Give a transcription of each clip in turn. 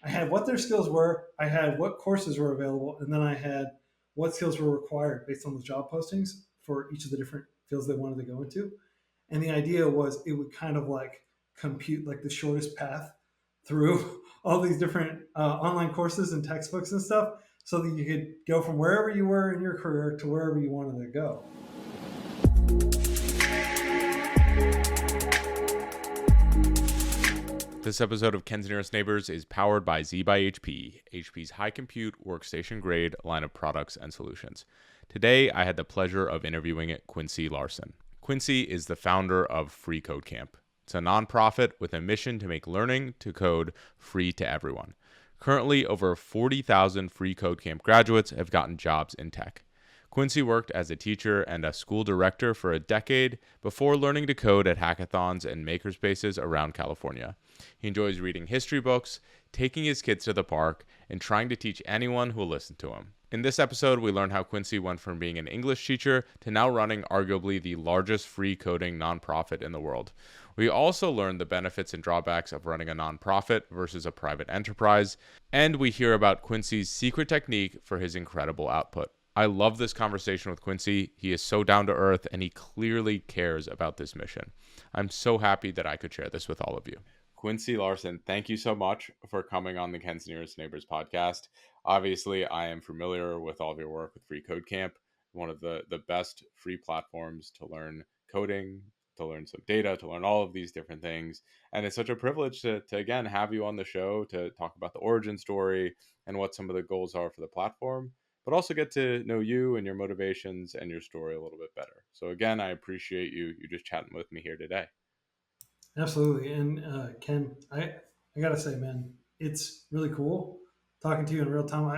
I had what their skills were, I had what courses were available, and then I had what skills were required based on the job postings for each of the different fields they wanted to go into. And the idea was it would kind of like compute like the shortest path through all these different online courses and textbooks and stuff so that you could go from wherever you were in your career to wherever you wanted to go. This episode of Ken's Nearest Neighbors is powered by Z by HP, HP's high compute workstation grade line of products and solutions. Today, I had the pleasure of interviewing Quincy Larson. Quincy is the founder of FreeCodeCamp. It's a nonprofit with a mission to make learning to code free to everyone. Currently, over 40,000 FreeCodeCamp graduates have gotten jobs in tech. Quincy worked as a teacher and a school director for a decade before learning to code at hackathons and makerspaces around California. He enjoys reading history books, taking his kids to the park, and trying to teach anyone who will listen to him. In this episode, we learn how Quincy went from being an English teacher to now running arguably the largest free coding nonprofit in the world. We also learn the benefits and drawbacks of running a nonprofit versus a private enterprise, and we hear about Quincy's secret technique for his incredible output. I love this conversation with Quincy. He is so down to earth and he clearly cares about this mission. I'm so happy that I could share this with all of you. Quincy Larson, thank you so much for coming on the Ken's Nearest Neighbors podcast. Obviously, I am familiar with all of your work with FreeCodeCamp, one of the best free platforms to learn coding, to learn some data, to learn all of these different things. And it's such a privilege to again, have you on the show to talk about the origin story and what some of the goals are for the platform, but also get to know you and your motivations and your story a little bit better. So again, I appreciate you just chatting with me here today. Absolutely. And Ken, I gotta say, man, it's really cool talking to you in real time.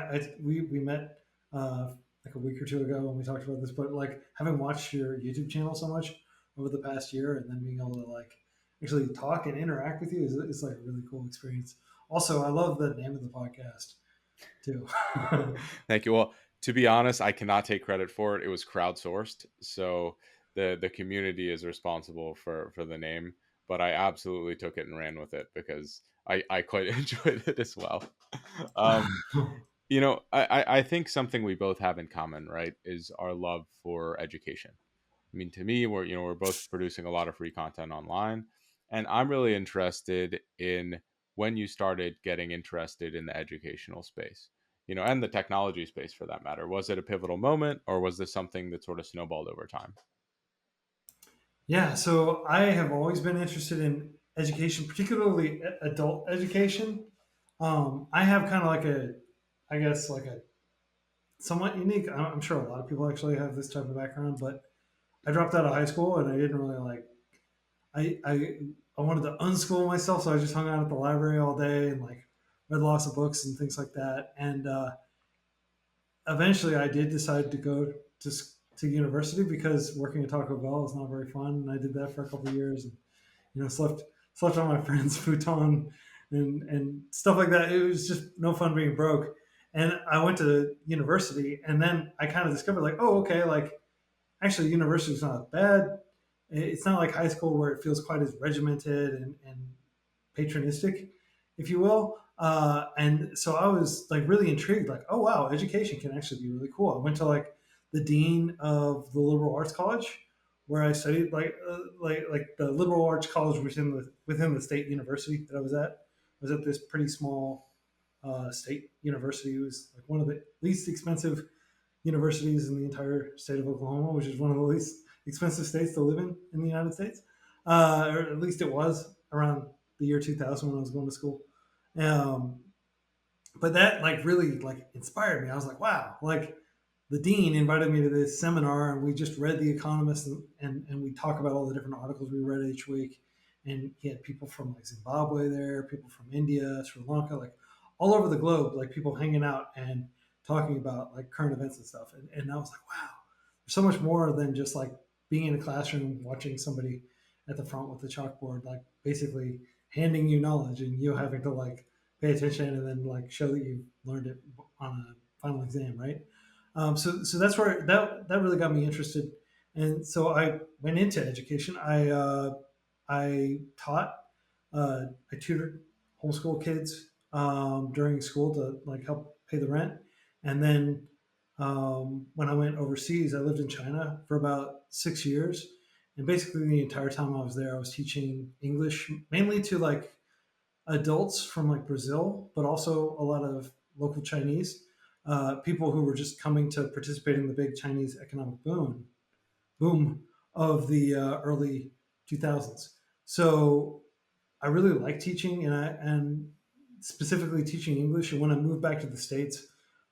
We met like a week or two ago when we talked about this, but like having watched your YouTube channel so much over the past year and then being able to like actually talk and interact with you is like a really cool experience. Also, I love the name of the podcast too. Thank you. Well, to be honest, I cannot take credit for it. It was crowdsourced. So the community is responsible for the name, but I absolutely took it and ran with it because I quite enjoyed it as well. Um, I think something we both have in common, right, is our love for education. I mean, to me, we're both producing a lot of free content online, and I'm really interested in when you started getting interested in the educational space, and the technology space for that matter. Was it a pivotal moment, or was this something that sort of snowballed over time? Yeah, so I have always been interested in education, particularly adult education. I have kind of like I guess, like a somewhat unique. I'm sure a lot of people actually have this type of background, but I dropped out of high school and I didn't really like. I wanted to unschool myself, so I just hung out at the library all day and like read lots of books and things like that. And eventually, I did decide to go to university because working at Taco Bell is not very fun, and I did that for a couple of years. And slept on my friend's futon and stuff like that. It was just no fun being broke. And I went to university, and then I kind of discovered like, oh, okay, like actually, university is not bad. It's not like high school where it feels quite as regimented and patronistic, if you will. And so I was like really intrigued, like, oh wow, education can actually be really cool. I went to like the dean of the liberal arts college, where I studied like the liberal arts college within the state university that I was at. I was at this pretty small state university. It was like one of the least expensive universities in the entire state of Oklahoma, which is one of the least expensive states to live in the United States, or at least it was around the year 2000 when I was going to school. Um, but that like really like inspired me. I was like, wow, like the dean invited me to this seminar and we just read The Economist and we talk about all the different articles we read each week. And he had people from like Zimbabwe there, people from India, Sri Lanka, like all over the globe, like people hanging out and talking about like current events and stuff. And I was like, wow, there's so much more than just like being in a classroom watching somebody at the front with the chalkboard, like basically handing you knowledge and you having to like pay attention and then like show that you learned it on a final exam, right? So that's where that really got me interested, and so I went into education. I taught, I tutored homeschool kids during school to like help pay the rent. And then when I went overseas, I lived in China for about 6 years. And basically, the entire time I was there, I was teaching English mainly to like adults from like Brazil, but also a lot of local Chinese people who were just coming to participate in the big Chinese economic boom of the early 2000s. So I really like teaching, and specifically teaching English. And when I moved back to the states,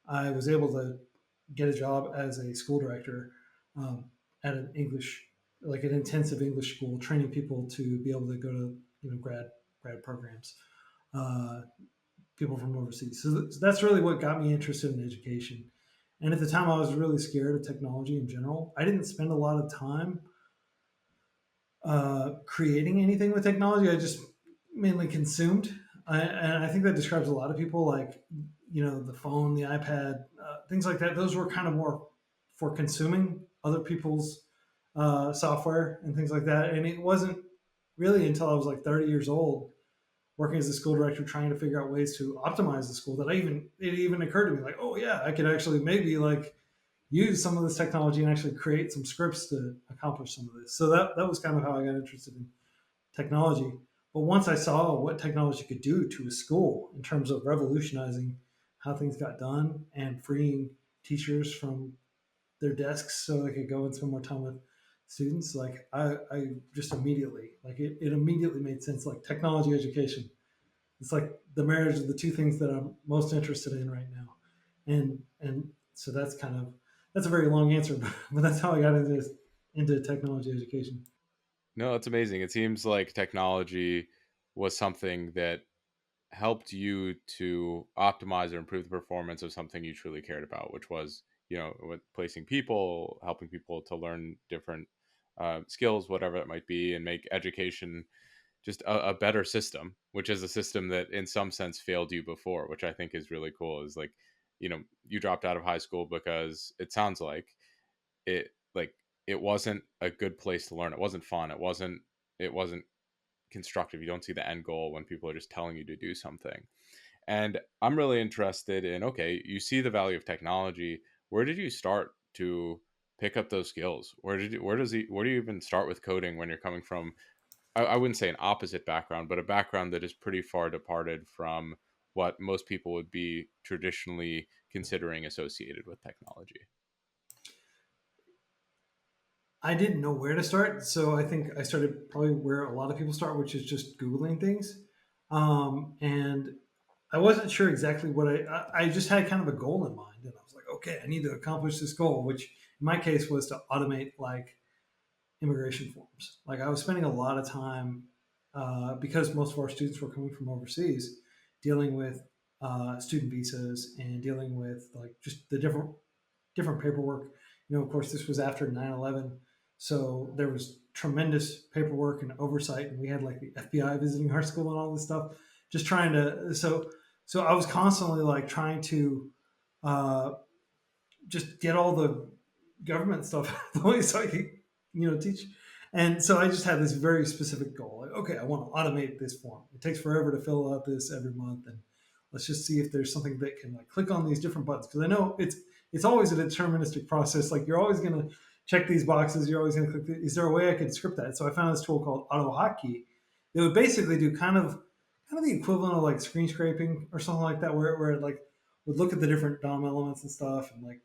I was able to get a job as a school director um, at an English, like an intensive English school, training people to be able to go to grad programs, uh, people from overseas. So that's really what got me interested in education. And at the time, I was really scared of technology in general. I didn't spend a lot of time creating anything with technology. I just mainly consumed. And I think that describes a lot of people, like, the phone, the iPad, things like that. Those were kind of more for consuming other people's software and things like that. And it wasn't really until I was like 30 years old, working as a school director, trying to figure out ways to optimize the school, that it even occurred to me, like, oh yeah, I could actually maybe like use some of this technology and actually create some scripts to accomplish some of this. So that was kind of how I got interested in technology. But once I saw what technology could do to a school in terms of revolutionizing how things got done and freeing teachers from their desks so they could go and spend more time with students, like I just immediately, like it immediately made sense. Like technology education, it's like the marriage of the two things that I'm most interested in right now. And so that's a very long answer, but that's how I got into technology education. No, it's amazing. It seems like technology was something that helped you to optimize or improve the performance of something you truly cared about, which was, with placing people, helping people to learn different skills, whatever it might be, and make education just a better system, which is a system that in some sense failed you before, which I think is really cool. Is like, you dropped out of high school because it sounds like it wasn't a good place to learn. It wasn't fun. It wasn't constructive. You don't see the end goal when people are just telling you to do something. And I'm really interested in, okay, you see the value of technology. Where did you start to pick up those skills? Where do you even start with coding when you're coming from, I wouldn't say an opposite background, but a background that is pretty far departed from what most people would be traditionally considering associated with technology? I didn't know where to start, so I think I started probably where a lot of people start, which is just Googling things. And I wasn't sure exactly what I just had kind of a goal in mind, and I was like, okay, I need to accomplish this goal, which in my case was to automate like immigration forms. Like I was spending a lot of time because most of our students were coming from overseas, dealing with student visas and dealing with like just the different paperwork. Of course, this was after 9/11, so there was tremendous paperwork and oversight, and we had like the FBI visiting our school and all this stuff, just trying to. So I was constantly like trying to uh, just get all the government stuff out of the way so I could, teach. And so I just had this very specific goal. Like, okay, I want to automate this form. It takes forever to fill out this every month, and let's just see if there's something that can like click on these different buttons. Because I know it's always a deterministic process. Like you're always going to check these boxes. You're always going to click. Is there a way I could script that? So I found this tool called AutoHotkey that would basically do kind of the equivalent of like screen scraping or something like that, where it like would look at the different DOM elements and stuff, and like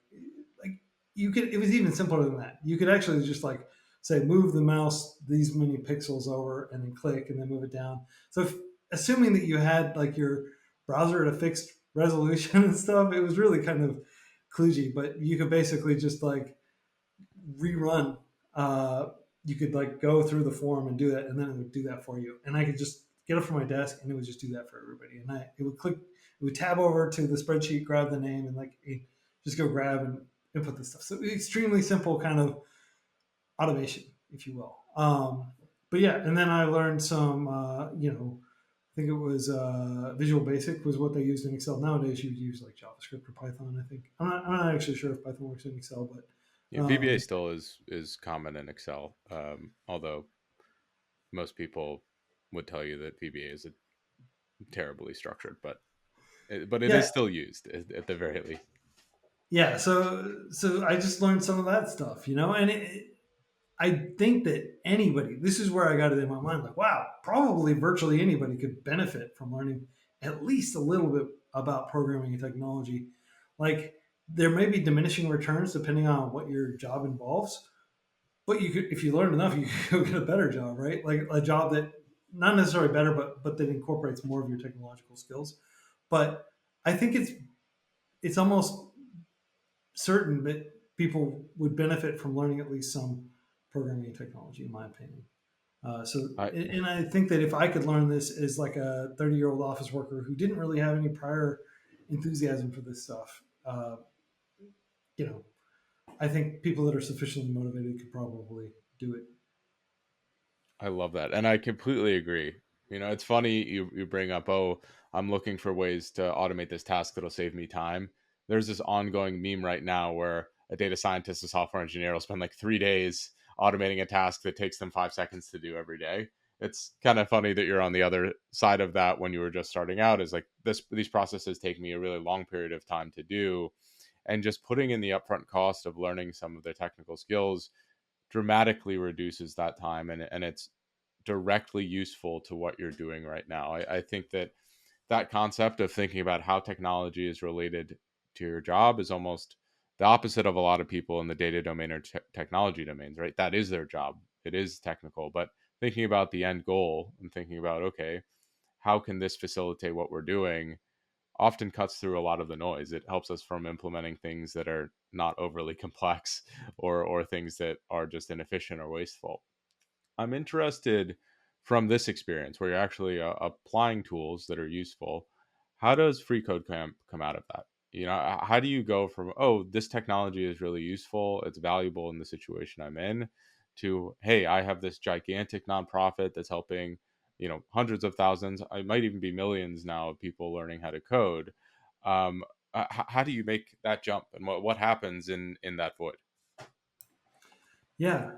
you could. It was even simpler than that. You could actually just like say move the mouse these many pixels over, and then click, and then move it down. So assuming that you had like your browser at a fixed resolution and stuff, it was really kind of kludgy. But you could basically just like rerun. You could like go through the form and do that, and then it would do that for you. And I could just get up from my desk, and it would just do that for everybody. And it would click, it would tab over to the spreadsheet, grab the name, and like just go grab and input the stuff. So extremely simple kind of automation, if you will. But yeah, and then I learned some, I think it was Visual Basic was what they used in Excel. Nowadays, you would use like JavaScript or Python. I think I'm not actually sure if Python works in Excel, but Yeah, VBA still is common in Excel, although most people would tell you that VBA is a terribly structured. But but it is Yeah, still used at the very least. yeah. So I just learned some of that stuff, and I think that anybody, this is where I got it in my mind, like, wow, probably virtually anybody could benefit from learning at least a little bit about programming and technology. Like, there may be diminishing returns depending on what your job involves, but you could, if you learn enough, you could go get a better job, right? Like a job that not necessarily better, but that incorporates more of your technological skills. But I think it's almost certain that people would benefit from learning at least some programming and technology, in my opinion. I And I think that if I could learn this as like a 30-year-old office worker who didn't really have any prior enthusiasm for this stuff, you know, I think people that are sufficiently motivated could probably do it. I love that, and I completely agree. It's funny you bring up, oh, I'm looking for ways to automate this task that'll save me time. There's this ongoing meme right now where a data scientist, a software engineer, will spend like 3 days automating a task that takes them 5 seconds to do every day. It's kind of funny that you're on the other side of that when you were just starting out. Is like these processes take me a really long period of time to do, and just putting in the upfront cost of learning some of the technical skills dramatically reduces that time, and it's directly useful to what you're doing right now. I think that concept of thinking about how technology is related to your job is almost the opposite of a lot of people in the data domain or technology domains, right? That is their job. It is technical, but thinking about the end goal and thinking about, okay, how can this facilitate what we're doing often cuts through a lot of the noise. It helps us from implementing things that are not overly complex or things that are just inefficient or wasteful. I'm interested from this experience where you're actually applying tools that are useful. How does FreeCodeCamp come out of that? How do you go from, oh, this technology is really useful, it's valuable in the situation I'm in, to, hey, I have this gigantic nonprofit that's helping, hundreds of thousands, I might even be millions now of people learning how to code. Um, how do you make that jump, and what happens in that void? Yeah.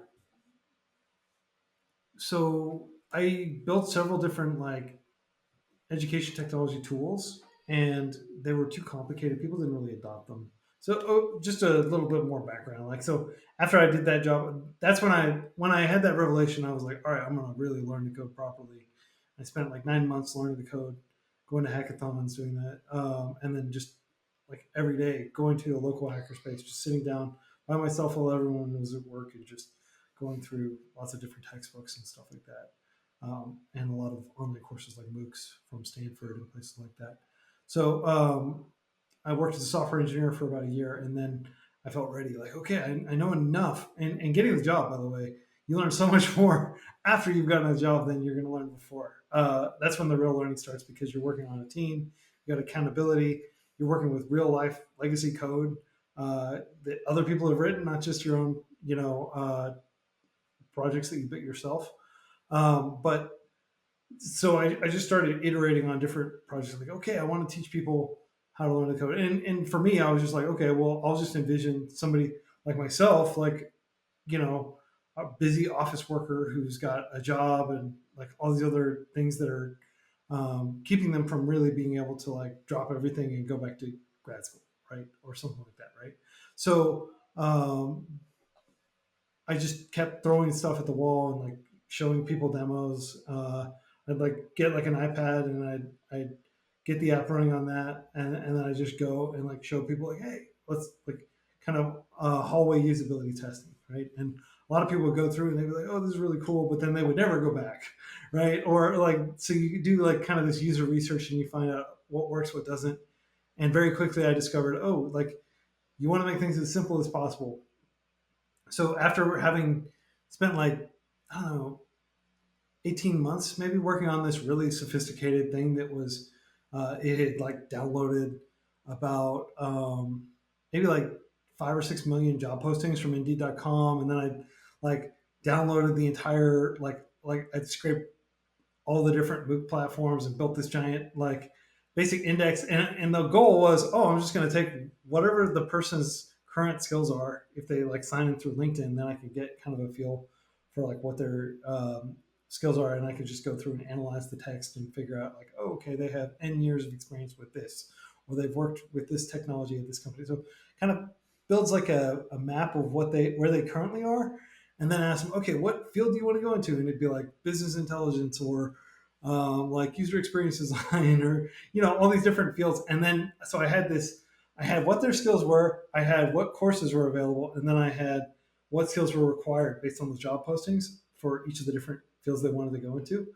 So I built several different like education technology tools, and they were too complicated. People didn't really adopt them. So just a little bit more background. Like so, after I did that job, that's when I had that revelation. I was like, all right, I'm gonna really learn to code properly. I spent like 9 months learning to code, going to hackathons, doing that, and then just like every day going to a local hackerspace, just sitting down by myself while everyone was at work and just going through lots of different textbooks and stuff like that, and a lot of online courses like MOOCs from Stanford and places like that. So I worked as a software engineer for about a year, and then I felt ready. Like, okay, I know enough. And getting the job, by the way, you learn so much more after you've gotten a job than you're going to learn before. That's when the real learning starts because you're working on a team, you got accountability, you're working with real life legacy code that other people have written, not just your own, projects that you built yourself. But so I just started iterating on different projects. Like, okay, I want to teach people how to learn the code. And for me, I was just like, okay, well, I'll just envision somebody like myself, like, you know, a busy office worker who's got a job and like all these other things that are keeping them from really being able to like drop everything and go back to grad school, right? Or something like that, right? So I just kept throwing stuff at the wall and like showing people demos. I'd like get like an iPad and I'd get the app running on that, and then I just go and like show people like, hey, let's like kind of hallway usability testing, right? And a lot of people would go through and they'd be like, oh, this is really cool, but then they would never go back, right? Or like so you do like kind of this user research and you find out what works, what doesn't, and very quickly I discovered, oh, like you want to make things as simple as possible. So after having spent like I don't know 18 months maybe working on this really sophisticated thing that was it had like downloaded about maybe like 5 or 6 million job postings from Indeed.com, and then I like downloaded the entire like I'd scraped all the different MOOC platforms and built this giant like basic index. And the goal was, oh, I'm just going to take whatever the person's current skills are. If they like sign in through LinkedIn, then I can get kind of a feel for like what their skills are, and I could just go through and analyze the text and figure out like, oh, okay, they have N years of experience with this, or they've worked with this technology at this company. So kind of builds like a map of what they where they currently are, and then ask them, okay, what field do you want to go into? And it'd be like business intelligence or like user experience design or all these different fields. And then so I had what their skills were, I had what courses were available, and then I had what skills were required based on the job postings for each of the different fields they wanted to go into.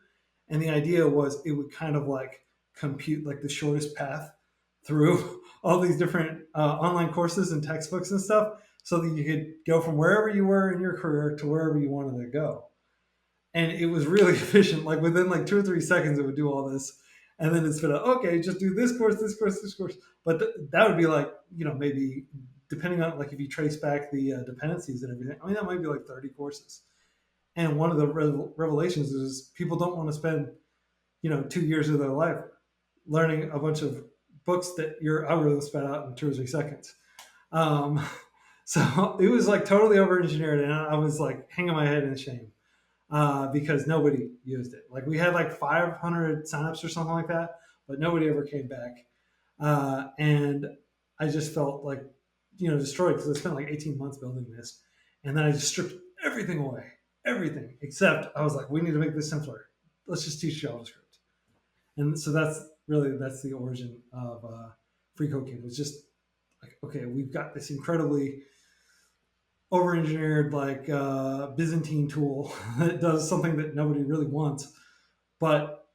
And the idea was it would kind of like compute like the shortest path through all these different online courses and textbooks and stuff so that you could go from wherever you were in your career to wherever you wanted to go. And it was really efficient. Like within like 2 or 3 seconds, it would do all this, and then it's been okay, just do this course, this course, this course. But that would be like maybe depending on like if you trace back the dependencies and everything. I mean, that might be like 30 courses. And one of the revelations is people don't want to spend 2 years of their life learning a bunch of books that your algorithm spat out in 2 or 3 seconds. Um, so it was like totally over engineered, and I was like hanging my head in shame because nobody used it. Like we had like 500 signups or something like that, but nobody ever came back. And I just felt like, destroyed because I spent like 18 months building this. And then I just stripped everything away, everything, except I was like, we need to make this simpler. Let's just teach JavaScript. And so that's the origin of FreeCodeCamp. It's just like, okay, we've got this incredibly over-engineered like Byzantine tool that does something that nobody really wants, but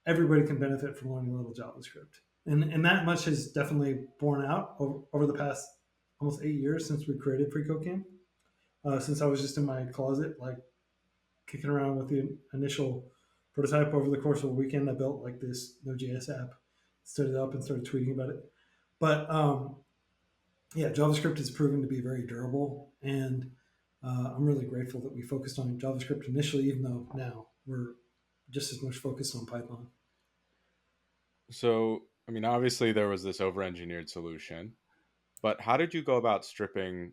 everybody can benefit from learning a little JavaScript. And that much has definitely borne out over the past almost 8 years since we created FreeCodeCamp. Since I was just in my closet, like kicking around with the initial prototype over the course of a weekend, I built like this Node.js app, stood it up and started tweeting about it. But yeah, JavaScript has proven to be very durable, and I'm really grateful that we focused on JavaScript initially, even though now we're just as much focused on Python. So, I mean, obviously there was this over-engineered solution, but how did you go about stripping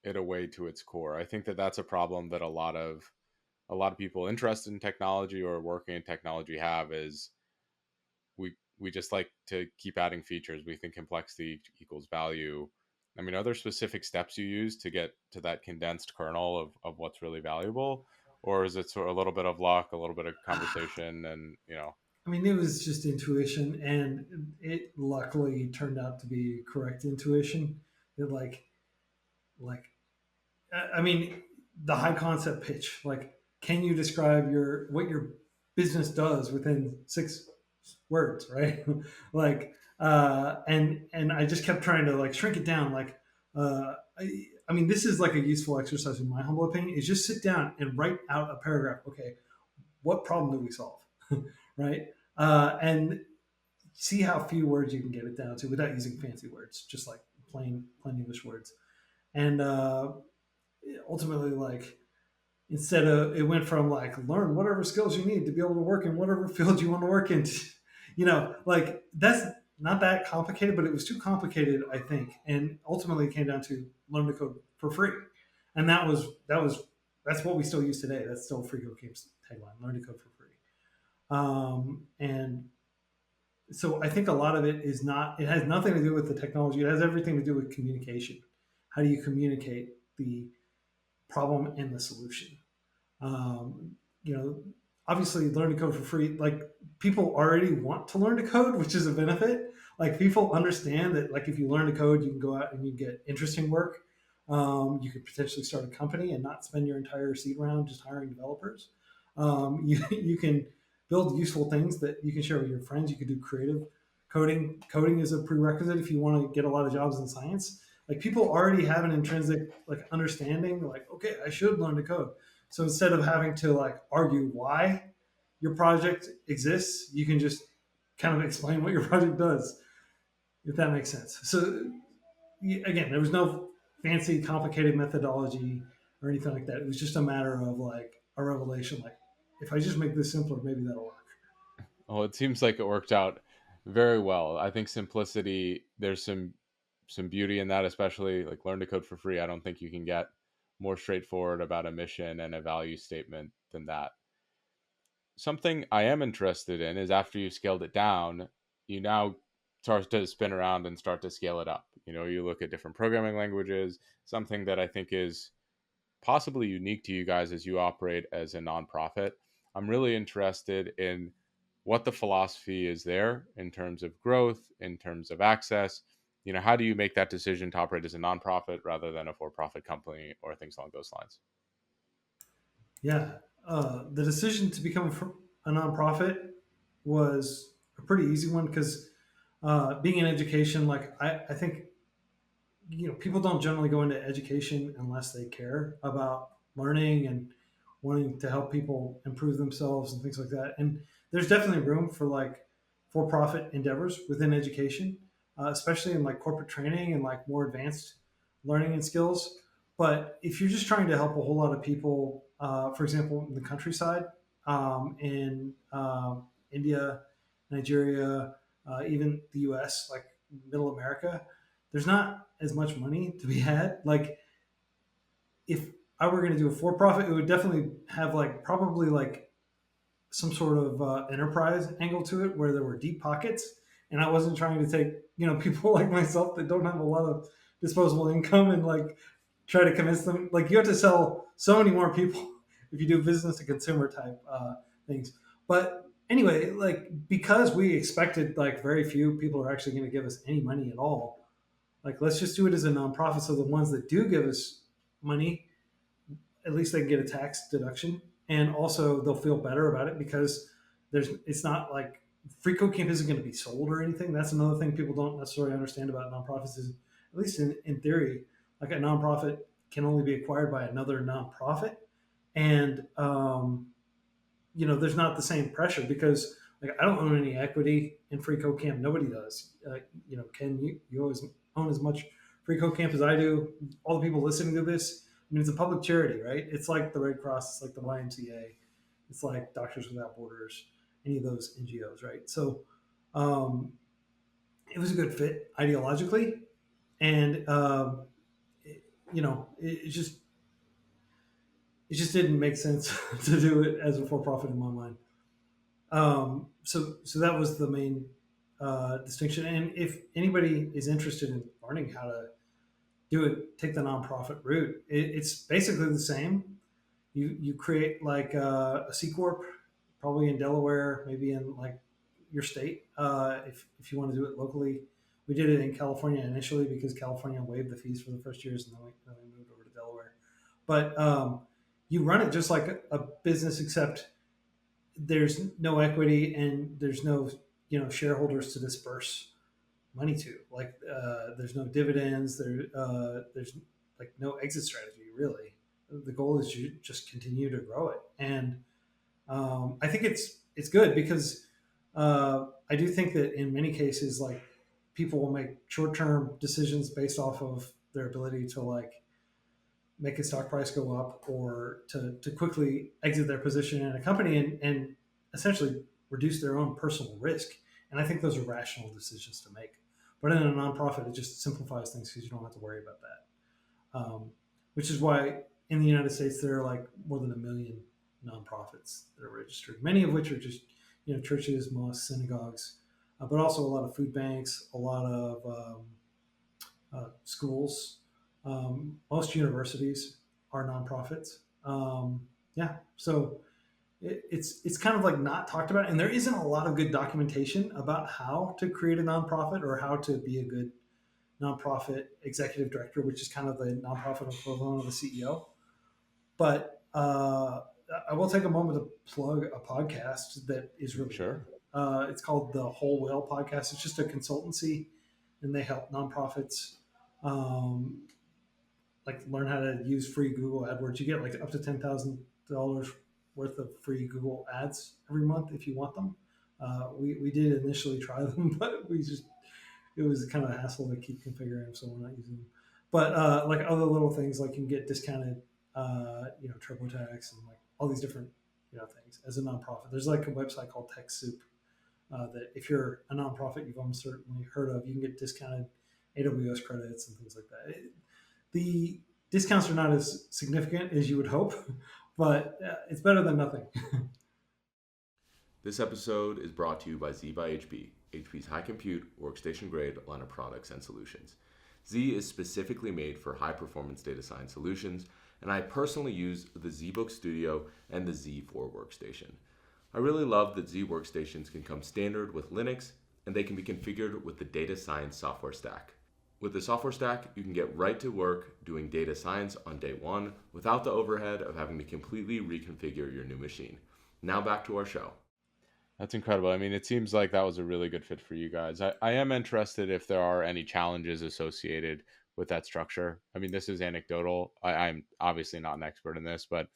it away to its core? I think that that's a problem that a lot of people interested in technology or working in technology have is we just like to keep adding features. We think complexity equals value. I mean, are there specific steps you use to get to that condensed kernel of what's really valuable? Or is it sort of a little bit of luck, a little bit of conversation, and I mean, it was just intuition, and it luckily turned out to be correct intuition. It like I mean, the high concept pitch. Like, can you describe what your business does within 6 words, right? Like, and I just kept trying to like shrink it down. Like, I mean, this is like a useful exercise in my humble opinion. Is just sit down and write out a paragraph. Okay, what problem do we solve, right? And see how few words you can get it down to without using fancy words, just like plain English words. And ultimately, like instead of it went from like learn whatever skills you need to be able to work in whatever field you want to work in. Like that's not that complicated, but it was too complicated, I think. And ultimately, it came down to learn to code for free, and that's what we still use today. That's still FreeCodeCamp's tagline: learn to code for free. And so I think a lot of it is not. It has nothing to do with the technology. It has everything to do with communication. How do you communicate the problem and the solution? Um, you know, Obviously, learn to code for free. Like people already want to learn to code, which is a benefit. Like people understand that, like if you learn to code, you can go out and you get interesting work. You could potentially start a company and not spend your entire seed round just hiring developers. You can build useful things that you can share with your friends. You could do creative coding. Coding is a prerequisite if you want to get a lot of jobs in science. Like people already have an intrinsic like understanding. Like okay, I should learn to code. So instead of having to like argue why your project exists, you can just kind of explain what your project does, if that makes sense. So again, there was no fancy, complicated methodology or anything like that. It was just a matter of like a revelation. Like, if I just make this simpler, maybe that'll work. well, it seems like it worked out very well. I think simplicity, there's some beauty in that, especially like learn to code for free. I don't think you can get more straightforward about a mission and a value statement than that. something I am interested in is after you've scaled it down, you now start to spin around and start to scale it up. You look at different programming languages. Something that I think is possibly unique to you guys as you operate as a nonprofit. I'm really interested in what the philosophy is there in terms of growth, in terms of access. How do you make that decision to operate as a nonprofit rather than a for-profit company or things along those lines? Yeah, the decision to become a nonprofit was a pretty easy one because being in education, like I think people don't generally go into education unless they care about learning and wanting to help people improve themselves and things like that. And there's definitely room for like for-profit endeavors within education, especially in like corporate training and like more advanced learning and skills. But if you're just trying to help a whole lot of people, for example, in the countryside, in India, Nigeria, even the U.S., like Middle America, there's not as much money to be had. Like if I were going to do a for profit, it would definitely have like probably like some sort of enterprise angle to it where there were deep pockets, and I wasn't trying to take people like myself that don't have a lot of disposable income and like try to convince them. Like you have to sell so many more people if you do business to consumer type things. But anyway, like because we expected like very few people are actually going to give us any money at all, like, let's just do it as a nonprofit. So the ones that do give us money, at least they can get a tax deduction, and also they'll feel better about it because it's not like FreeCodeCamp isn't going to be sold or anything. That's another thing people don't necessarily understand about nonprofits is, at least in theory, like a nonprofit can only be acquired by another nonprofit, and there's not the same pressure because like I don't own any equity in FreeCodeCamp. Nobody does. Ken, you always own as much FreeCodeCamp as I do. All the people listening to this, I mean, it's a public charity, right? It's like the Red Cross, it's like the YMCA, it's like Doctors Without Borders, any of those NGOs, right? So um, it was a good fit ideologically, and it, it just didn't make sense to do it as a for-profit in my mind. So that was the main distinction. And if anybody is interested in learning how to do it, take the nonprofit route. It's basically the same. You create like a C corp, probably in Delaware, maybe in like your state. If you want to do it locally, we did it in California initially because California waived the fees for the first years, and then we moved over to Delaware. But you run it just like a business, except there's no equity and there's no shareholders to disperse money to. Like there's no dividends. There's like no exit strategy really. The goal is you just continue to grow it, and I think it's good because I do think that in many cases, like people will make short term decisions based off of their ability to like make a stock price go up or to quickly exit their position in a company and essentially reduce their own personal risk. And I think those are rational decisions to make. But in a nonprofit, it just simplifies things because you don't have to worry about that. Which is why in the United States there are like more than 1 million nonprofits that are registered, many of which are just churches, mosques, synagogues, but also a lot of food banks, a lot of schools. Most universities are nonprofits. Yeah, so it's kind of like not talked about, and there isn't a lot of good documentation about how to create a nonprofit or how to be a good nonprofit executive director, which is kind of the nonprofit equivalent of the CEO. But I will take a moment to plug a podcast that is really good. Sure. It's called the Whole Whale Podcast. It's just a consultancy, and they help nonprofits um, like learn how to use free Google AdWords. You get like up to $10,000 worth of free Google ads every month if you want them. We did initially try them, but it was kind of a hassle to keep configuring them, so we're not using them. But like other little things, like you can get discounted, TurboTax and like all these different things as a nonprofit. There's like a website called TechSoup that if you're a nonprofit, you've almost certainly heard of. You can get discounted AWS credits and things like that. The discounts are not as significant as you would hope, but it's better than nothing. This episode is brought to you by Z by HP, HP's high compute, workstation grade line of products and solutions. Z is specifically made for high performance data science solutions, and I personally use the ZBook Studio and the Z4 workstation. I really love that Z workstations can come standard with Linux, and they can be configured with the data science software stack. With the software stack, you can get right to work doing data science on day one without the overhead of having to completely reconfigure your new machine. Now back to our show. That's incredible. I mean, it seems like that was a really good fit for you guys. I am interested if there are any challenges associated with that structure. I mean, this is anecdotal. I'm obviously not an expert in this, but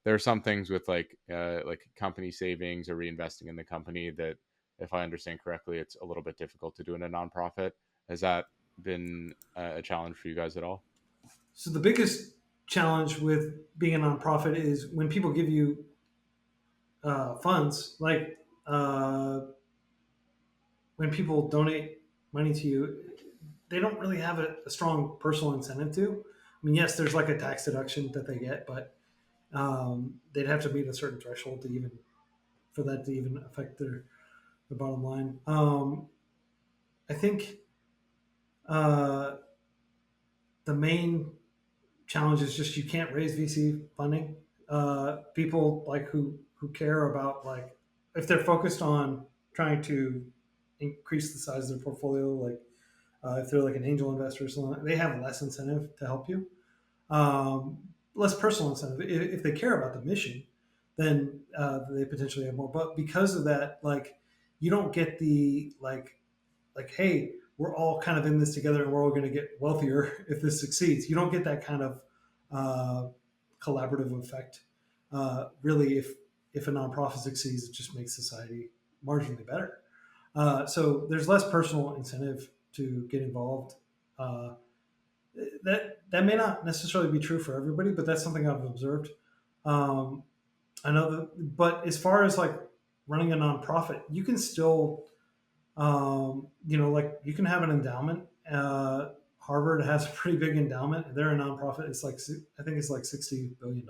there are some things with like company savings or reinvesting in the company that, if I understand correctly, it's a little bit difficult to do in a nonprofit. Has that been a challenge for you guys at all? So the biggest challenge with being a nonprofit is when people give you funds, like when people donate money to you, they don't really have a strong personal incentive to. I mean, yes, there's like a tax deduction that they get, but they'd have to meet a certain threshold to even for that to even affect their bottom line. I think uh, the main challenge is just you can't raise VC funding. People like who care about like if they're focused on trying to increase the size of their portfolio, like if they're like an angel investor or something, they have less incentive to help you, um, less personal incentive. If they care about the mission, then they potentially have more. But because of that, like you don't get the like hey, we're all kind of in this together and we're all going to get wealthier if this succeeds. You don't get that kind of uh, collaborative effect. Really, if a nonprofit succeeds, it just makes society marginally better. So there's less personal incentive to get involved. Uh, that may not necessarily be true for everybody, but that's something I've observed. Um, I know that, but as far as like running a nonprofit, you can still like you can have an endowment. Harvard has a pretty big endowment. They're a nonprofit. It's like I think it's like $60 billion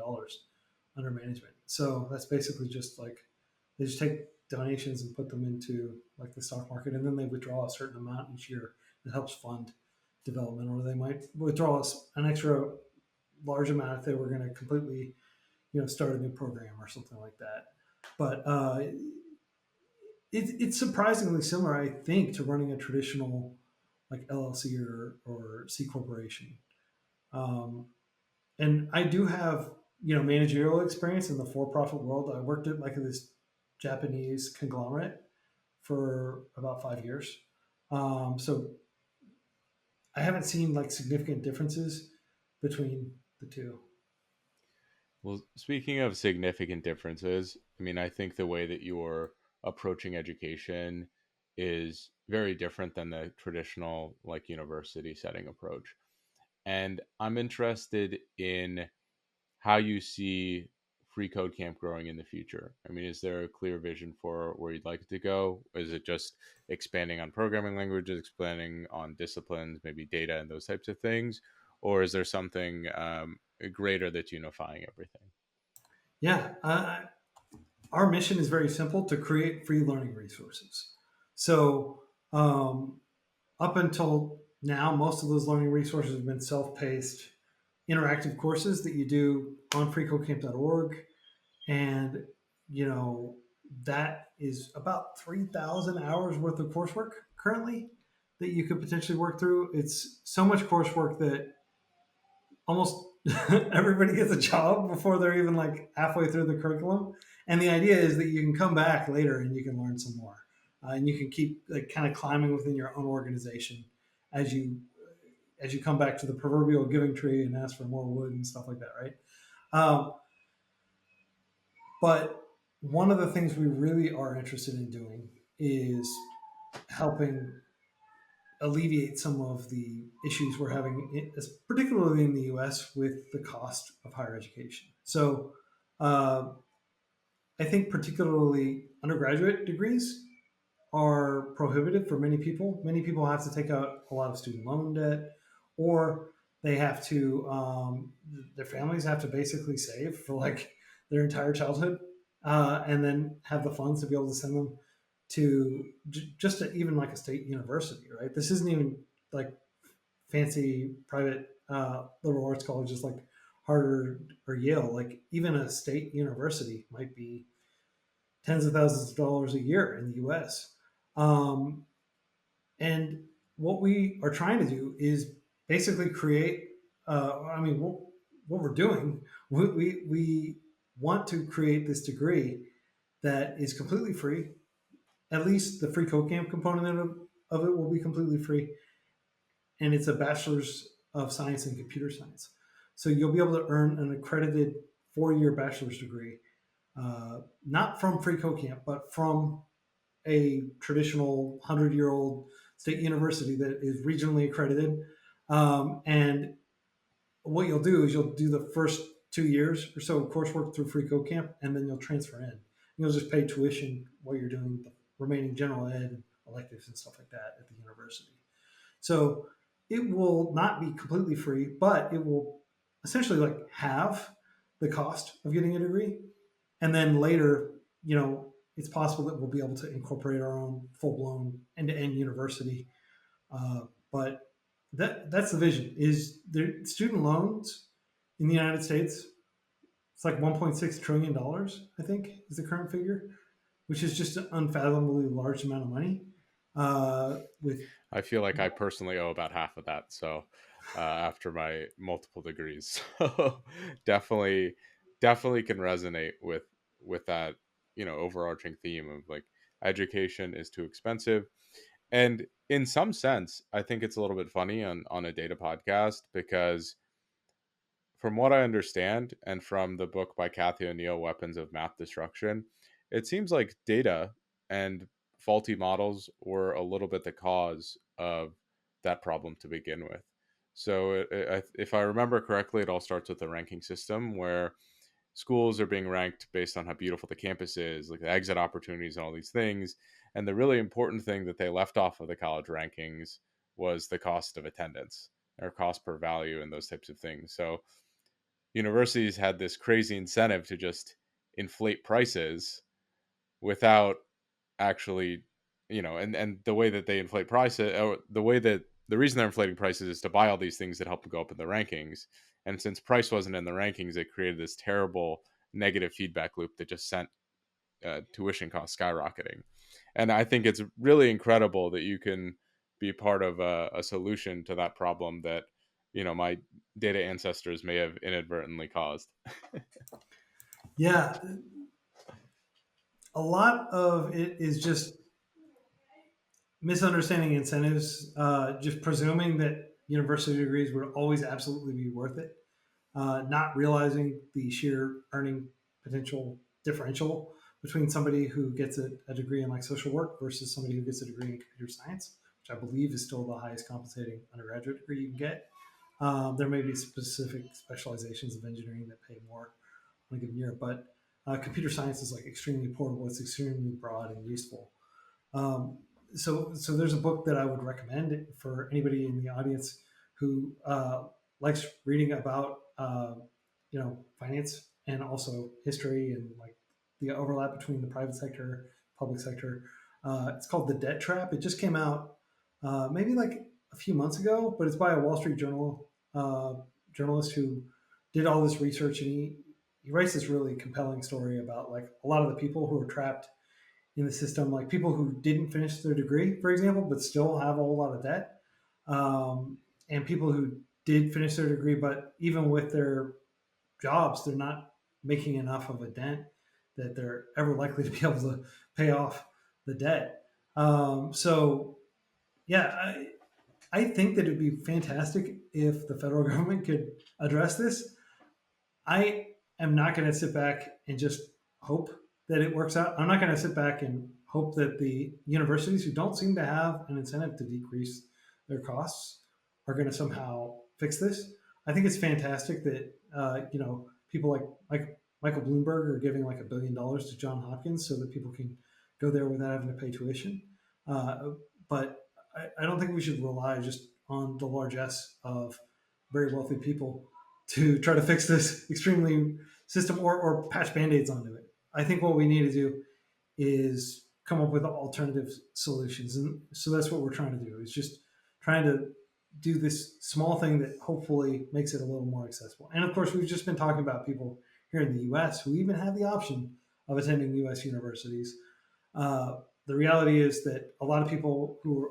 under management. So that's basically just like they just take donations and put them into like the stock market, and then they withdraw a certain amount each year that helps fund development, or they might withdraw an extra large amount if they were going to completely, start a new program or something like that. But it's surprisingly similar, I think, to running a traditional like LLC or C corporation. Um, and I do have managerial experience in the for-profit world. I worked at like this Japanese conglomerate for about 5 years. So I haven't seen like significant differences between the two. Well, speaking of significant differences, I mean, I think the way that you're approaching education is very different than the traditional, like, university setting approach. And I'm interested in how you see Free Code Camp growing in the future. I mean, is there a clear vision for where you'd like it to go? Is it just expanding on programming languages, expanding on disciplines, maybe data and those types of things? Or is there something greater that's unifying everything? Yeah, our mission is very simple: to create free learning resources. So up until now, most of those learning resources have been self-paced, interactive courses that you do on freecodecamp.org, and you know that is about 3,000 hours worth of coursework currently that you could potentially work through. It's so much coursework that almost everybody gets a job before they're even like halfway through the curriculum. And the idea is that you can come back later and you can learn some more, and you can keep like kind of climbing within your own organization as you come back to the proverbial giving tree and ask for more wood and stuff like that, right? Um, but one of the things we really are interested in doing is helping alleviate some of the issues we're having, particularly in the U.S., with the cost of higher education. So, uh, I think particularly undergraduate degrees are prohibitive for many people. Many people have to take out a lot of student loan debt, or they have to, their families have to basically save for like their entire childhood and then have the funds to be able to send them to just to even like a state university, right? This isn't even like fancy private liberal arts colleges like Harvard or Yale. Like even a state university might be tens of thousands of dollars a year in the U.S. Um, and what we are trying to do is basically create. I mean, what we're doing, we want to create this degree that is completely free. At least the free code camp component of it will be completely free, and it's a bachelor's of science in computer science. So you'll be able to earn an accredited 4-year bachelor's degree, not from FreeCodeCamp, but from a traditional 100-year-old state university that is regionally accredited. And what you'll do is you'll do the first 2 years or so of coursework through FreeCodeCamp, and then you'll transfer in. You'll just pay tuition while you're doing the remaining general ed and electives and stuff like that at the university. So it will not be completely free, but it will essentially like have the cost of getting a degree. And then later, it's possible that we'll be able to incorporate our own full blown end to end university. But that's the vision. Is the student loans in the United States? It's like $1.6 trillion, I think, is the current figure, which is just an unfathomably large amount of money. With I feel like I personally owe about half of that. So after my multiple degrees, so definitely, definitely can resonate with that, overarching theme of like education is too expensive. And in some sense, I think it's a little bit funny on a data podcast because from what I understand, and from the book by Kathy O'Neill, Weapons of Math Destruction, it seems like data and faulty models were a little bit the cause of that problem to begin with. So, if I remember correctly, it all starts with the ranking system where schools are being ranked based on how beautiful the campus is, like the exit opportunities and all these things. And the really important thing that they left off of the college rankings was the cost of attendance or cost per value and those types of things. So, universities had this crazy incentive to just inflate prices without actually, and the way that they inflate prices, or the way that the reason they're inflating prices is to buy all these things that help them go up in the rankings. And since price wasn't in the rankings, it created this terrible negative feedback loop that just sent tuition costs skyrocketing. And I think it's really incredible that you can be part of a solution to that problem that my data ancestors may have inadvertently caused. Yeah, a lot of it is just misunderstanding incentives, just presuming that university degrees would always absolutely be worth it, not realizing the sheer earning potential differential between somebody who gets a degree in like social work versus somebody who gets a degree in computer science, which I believe is still the highest compensating undergraduate degree you can get. There may be specific specializations of engineering that pay more on a given year, but computer science is like extremely portable. It's extremely broad and useful. Um, so there's a book that I would recommend for anybody in the audience who likes reading about finance and also history and like the overlap between the private sector, public sector. It's called The Debt Trap. It just came out maybe like a few months ago, but it's by a Wall Street Journal journalist who did all this research, and he writes this really compelling story about like a lot of the people who are trapped in the system, like people who didn't finish their degree, for example, but still have a whole lot of debt, and people who did finish their degree, but even with their jobs, they're not making enough of a dent that they're ever likely to be able to pay off the debt. So, yeah, I think that it'd be fantastic if the federal government could address this. I am not going to sit back and just hope that it works out. I'm not going to sit back and hope that the universities who don't seem to have an incentive to decrease their costs are going to somehow fix this. I think it's fantastic that people like Michael Bloomberg are giving like $1 billion to John Hopkins so that people can go there without having to pay tuition. But I don't think we should rely just on the largesse of very wealthy people to try to fix this extremely system or patch band-aids onto it. I think what we need to do is come up with alternative solutions, and so that's what we're trying to do. Is just trying to do this small thing that hopefully makes it a little more accessible. And of course, we've just been talking about people here in the U.S. who even have the option of attending U.S. universities. The reality is that a lot of people who are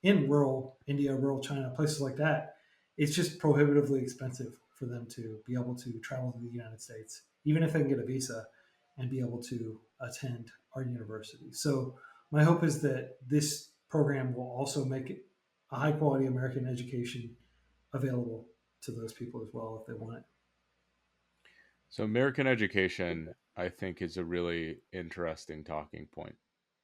in rural India, rural China, places like that, it's just prohibitively expensive for them to be able to travel to the United States, even if they can get a visa and be able to attend our university. So my hope is that this program will also make it a high quality American education available to those people as well if they want it. So American education, I think, is a really interesting talking point.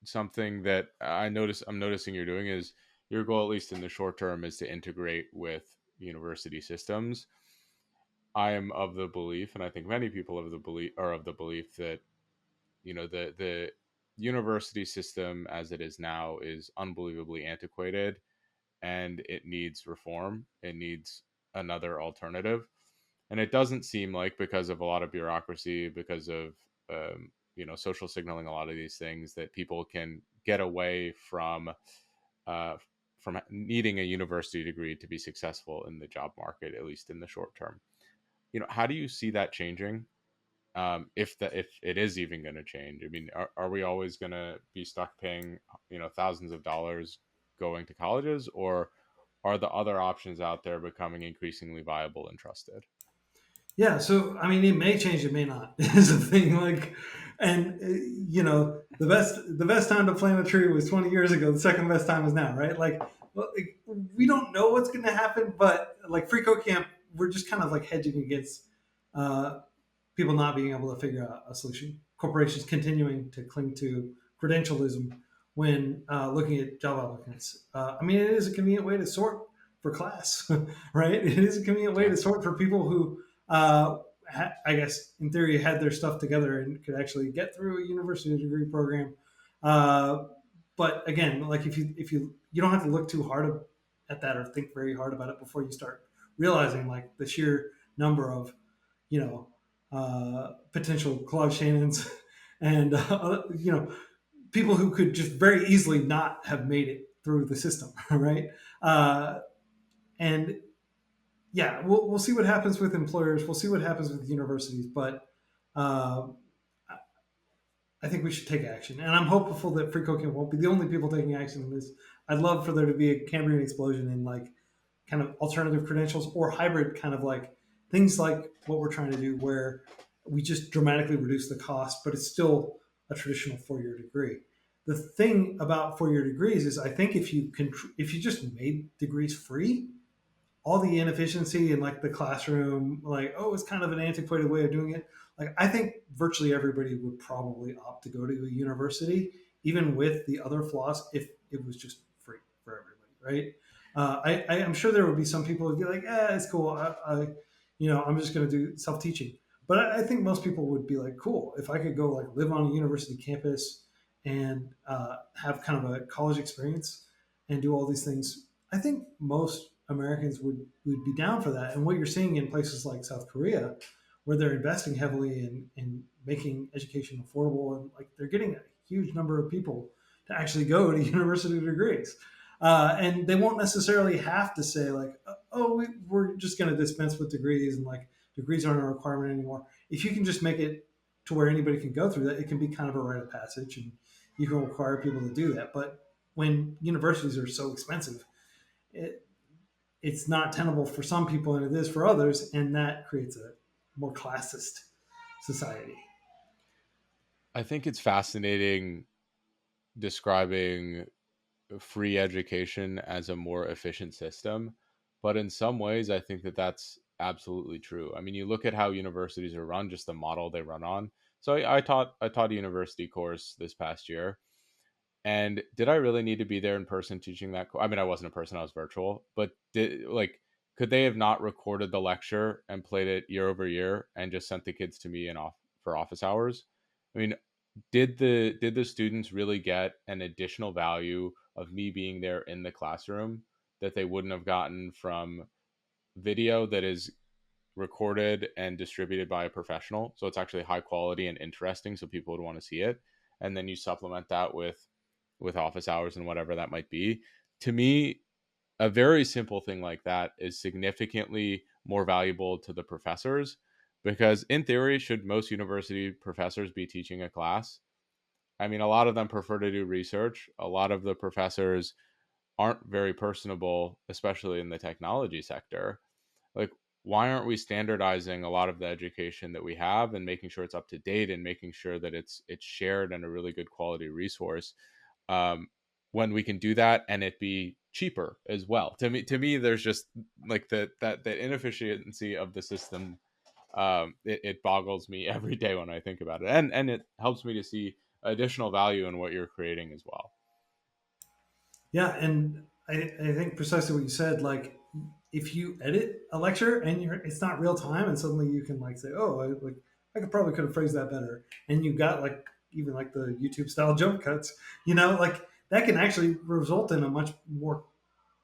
Something that I'm noticing you're doing is your goal, at least in the short term, is to integrate with university systems. I am of the belief, and I think many people are of the belief that the university system as it is now is unbelievably antiquated and it needs reform. It needs another alternative. And it doesn't seem like, because of a lot of bureaucracy, because of social signaling, a lot of these things, that people can get away uh, from needing a university degree to be successful in the job market, at least in the short term. How do you see that changing? If it is even going to change, I mean, are we always going to be stuck paying thousands of dollars going to colleges, or are the other options out there becoming increasingly viable and trusted? Yeah, so I mean, it may change, it may not. Is the thing. Like, and the best time to plant a tree was 20 years ago. The second best time is now, right? Like, well, like, we don't know what's going to happen, but like FreeCodeCamp, we're just kind of like hedging against uh, people not being able to figure out a solution. Corporations continuing to cling to credentialism when looking at job applicants. I mean, it is a convenient way to sort for class, right? It is a convenient way Yeah. to sort for people who, I guess, in theory, had their stuff together and could actually get through a university degree program. Uh, but again, like if you don't have to look too hard at that or think very hard about it before you start realizing like the sheer number of you know potential Claude Shannons and people who could just very easily not have made it through the system, right? And yeah, we'll see what happens with employers. We'll see what happens with universities, but uh, I think we should take action. And I'm hopeful that FreeCodeCamp won't be the only people taking action in this. I'd love for there to be a Cambrian explosion in like kind of alternative credentials or hybrid kind of like things like what we're trying to do where we just dramatically reduce the cost, but it's still a traditional 4 year degree. The thing about 4 year degrees is I think if you just made degrees free, all the inefficiency in like the classroom, like, oh, it's kind of an antiquated way of doing it. Like, I think virtually everybody would probably opt to go to a university, even with the other flaws, if it was just free for everybody, right? I'm sure there would be some people who'd be like, it's cool. I'm just going to do self teaching. But I think most people would be like, cool, if I could go like live on a university campus and have kind of a college experience and do all these things. I think most Americans would be down for that. And what you're seeing in places like South Korea, where they're investing heavily in making education affordable, and like they're getting a huge number of people to actually go to university degrees. And they won't necessarily have to say like, oh, we're just going to dispense with degrees and like degrees aren't a requirement anymore. If you can just make it to where anybody can go through that, it can be kind of a rite of passage, and you can require people to do that. But when universities are so expensive, it, it's not tenable for some people and it is for others, and that creates a more classist society. I think it's fascinating describing free education as a more efficient system. But in some ways, I think that that's absolutely true. I mean, you look at how universities are run, just the model they run on. So I taught a university course this past year, and did I really need to be there in person teaching that? I mean, I wasn't in person; I was virtual. But could they have not recorded the lecture and played it year over year and just sent the kids to me and off for office hours? I mean, did the students really get an additional value of me being there in the classroom that they wouldn't have gotten from video that is recorded and distributed by a professional, so it's actually high quality and interesting, so people would want to see it. And then you supplement that with office hours and whatever that might be. To me, a very simple thing like that is significantly more valuable to the professors, because in theory, should most university professors be teaching a class, I mean, a lot of them prefer to do research. A lot of the professors aren't very personable, especially in the technology sector. Like, why aren't we standardizing a lot of the education that we have and making sure it's up to date and making sure that it's shared and a really good quality resource, um, when we can do that and it be cheaper as well? To me, there's just like the inefficiency of the system. It boggles me every day when I think about it, and it helps me to see additional value in what you're creating as well. Yeah, and I think precisely what you said. Like, if you edit a lecture and it's not real time, and suddenly you can like say, "Oh, I could have phrased that better," and you got like even like the YouTube style jump cuts, like that can actually result in a much more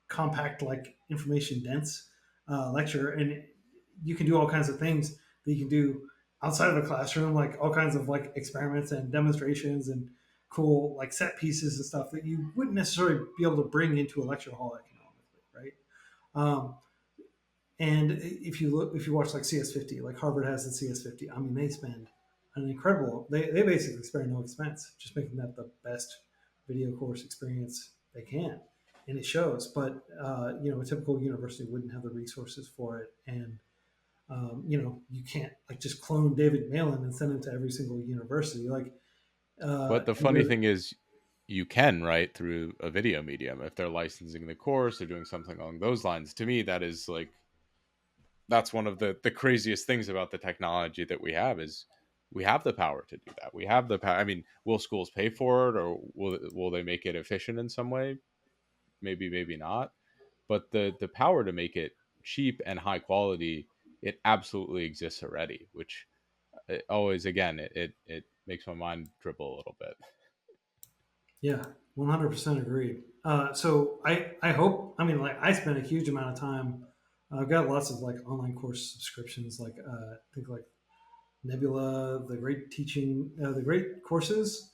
compact, like information dense lecture, and you can do all kinds of things that you can do outside of a classroom, like all kinds of like experiments and demonstrations and cool like set pieces and stuff that you wouldn't necessarily be able to bring into a lecture hall economically, right? Um, and if you watch like CS50, like Harvard has the CS50. I mean, they spend an incredible. They basically spare no expense, just making that the best video course experience they can, and it shows. But a typical university wouldn't have the resources for it, and you can't like just clone David Malin and send him to every single university. Like, But the you funny really, thing is, you can, right, through a video medium, if they're licensing the course or doing something along those lines. To me, that is like, that's one of the craziest things about the technology that we have, is we have the power to do that. We have the power. I mean, will schools pay for it, or will they make it efficient in some way? Maybe, maybe not. But the power to make it cheap and high quality, it absolutely exists already. Which it always, again, it makes my mind dribble a little bit. yeah, 100% agreed. So I hope, I mean, like I spent a huge amount of time. I've got lots of like online course subscriptions, like I think like Nebula, the Great Courses.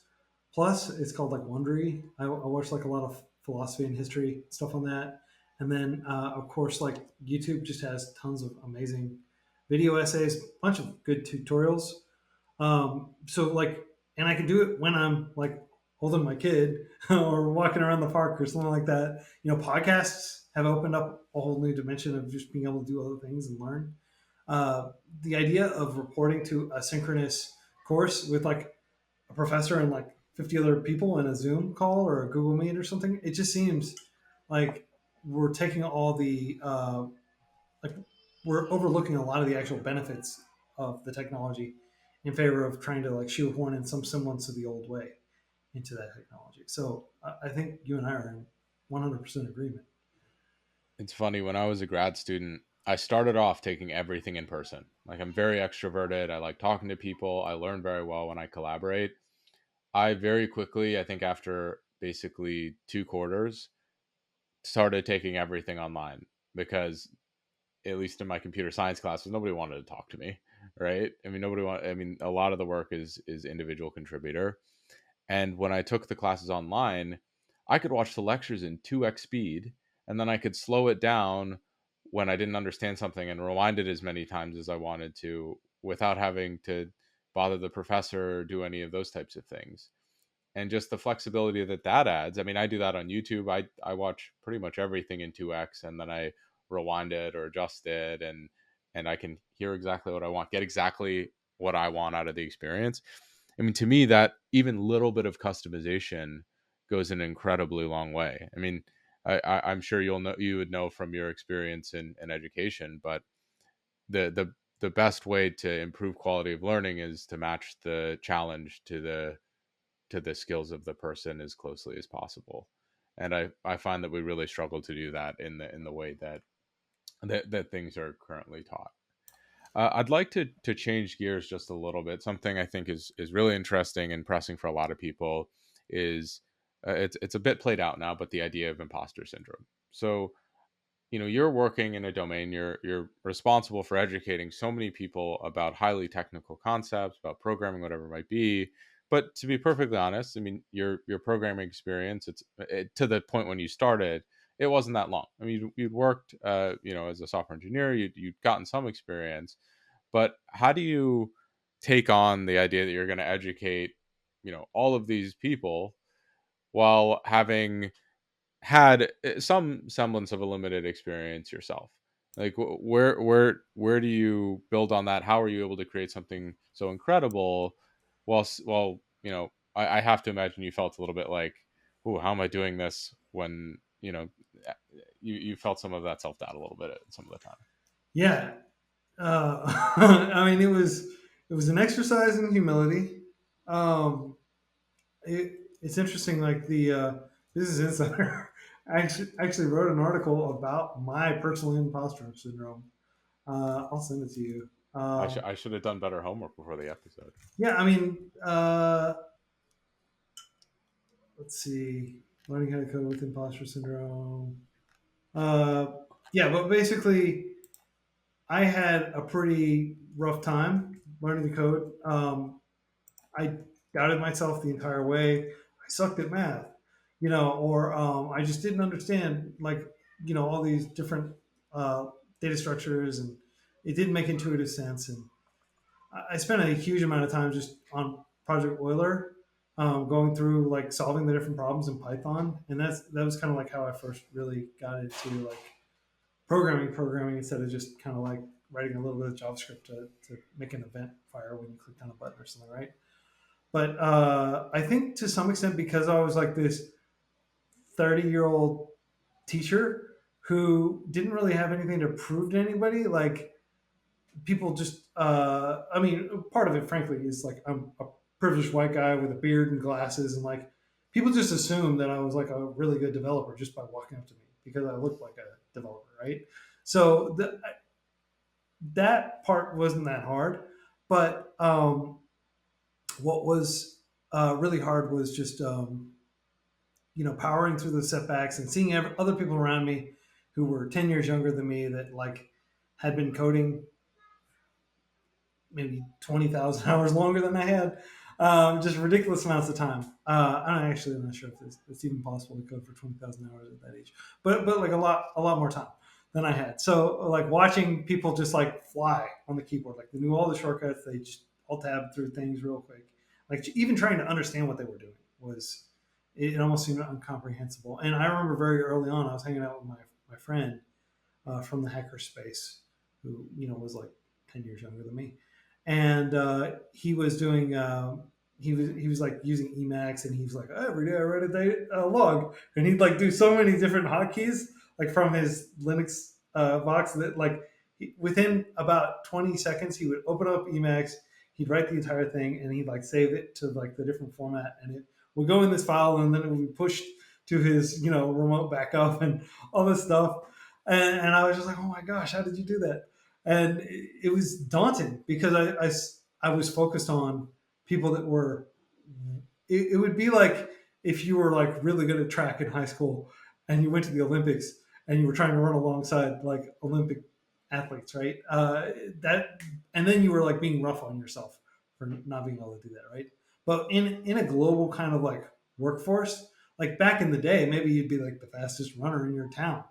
Plus, it's called like Wondery. I watch like a lot of philosophy and history stuff on that, and then of course like YouTube just has tons of amazing video essays, bunch of good tutorials. So like, and I can do it when I'm like holding my kid or walking around the park or something like that. Podcasts have opened up a whole new dimension of just being able to do other things and learn. Uh, the idea of reporting to a synchronous course with like a professor and like 50 other people in a Zoom call or a Google Meet or something, it just seems like we're taking all the like we're overlooking a lot of the actual benefits of the technology in favor of trying to like shoehorn in some semblance of the old way into that technology. So I think you and I are in 100% agreement. It's funny, when I was a grad student, I started off taking everything in person. Like, I'm very extroverted. I like talking to people. I learn very well when I collaborate. I very quickly, I think after basically 2 quarters, started taking everything online, because at least in my computer science classes, nobody wanted to talk to me, right? I mean, I mean, a lot of the work is individual contributor. And when I took the classes online, I could watch the lectures in 2x speed, and then I could slow it down when I didn't understand something and rewind it as many times as I wanted to, without having to bother the professor or do any of those types of things. And just the flexibility that adds. I mean, I do that on YouTube. I watch pretty much everything in 2x, and then I rewind it or adjust it, and I can hear exactly what I want, get exactly what I want out of the experience. I mean, to me, that even little bit of customization goes an incredibly long way. I mean, I'm sure you would know from your experience in education, but the best way to improve quality of learning is to match the challenge to the skills of the person as closely as possible. And I find that we really struggle to do that in the way that things are currently taught. I'd like to change gears just a little bit. Something I think is really interesting and pressing for a lot of people is, it's a bit played out now, but the idea of imposter syndrome. So you're working in a domain, you're responsible for educating so many people about highly technical concepts, about programming, whatever it might be. But to be perfectly honest, I mean, your programming experience, to the point when you started, it wasn't that long. I mean, you'd worked as a software engineer, you'd gotten some experience. But how do you take on the idea that you're going to educate all of these people while having had some semblance of a limited experience yourself? Like, where do you build on that? How are you able to create something so incredible while I have to imagine you felt a little bit like, oh, how am I doing this, when you felt some of that self-doubt a little bit at some of the time. Yeah. I mean, it was an exercise in humility. Um, it's interesting. Like the Business Insider actually wrote an article about my personal imposter syndrome. I'll send it to you. I should have done better homework before the episode. Yeah, I mean, let's see, learning how to code with imposter syndrome. Uh, yeah, but basically, I had a pretty rough time learning to code. I doubted myself the entire way. I sucked at math, or I just didn't understand, like, all these different data structures, and it didn't make intuitive sense. And I spent a huge amount of time just on Project Euler, going through like solving the different problems in Python, and that was kind of like how I first really got into like programming instead of just kind of like writing a little bit of JavaScript to make an event fire when you click on a button or something, right? But I think to some extent because I was like this 30-year-old teacher who didn't really have anything to prove to anybody, like people just I mean, part of it frankly is like I'm a privileged white guy with a beard and glasses, and like people just assumed that I was like a really good developer just by walking up to me because I looked like a developer, right? So that part wasn't that hard, but what was really hard was just powering through the setbacks and seeing other people around me who were 10 years younger than me that like had been coding maybe 20,000 hours longer than I had. Just ridiculous amounts of time. I'm not sure if it's even possible to code for 20,000 hours at that age, but like a lot more time than I had. So like watching people just like fly on the keyboard, like they knew all the shortcuts, they just all tabbed through things real quick. Like even trying to understand what they were doing was it almost seemed incomprehensible. And I remember very early on, I was hanging out with my friend from the hacker space, who was like 10 years younger than me, and he was doing. He was like using Emacs, and he was like, oh, every day I write a log, and he'd like do so many different hotkeys like from his Linux box that like within about 20 seconds he would open up Emacs, he'd write the entire thing, and he'd like save it to like the different format, and it would go in this file, and then it would be pushed to his remote backup and all this stuff. And I was just like, oh my gosh, how did you do that? And it was daunting because I was focused on people that were, it would be like if you were like really good at track in high school and you went to the Olympics and you were trying to run alongside like Olympic athletes, right? That, and then you were like being rough on yourself for not being able to do that, right? But in a global kind of like workforce, like back in the day, maybe you'd be like the fastest runner in your town,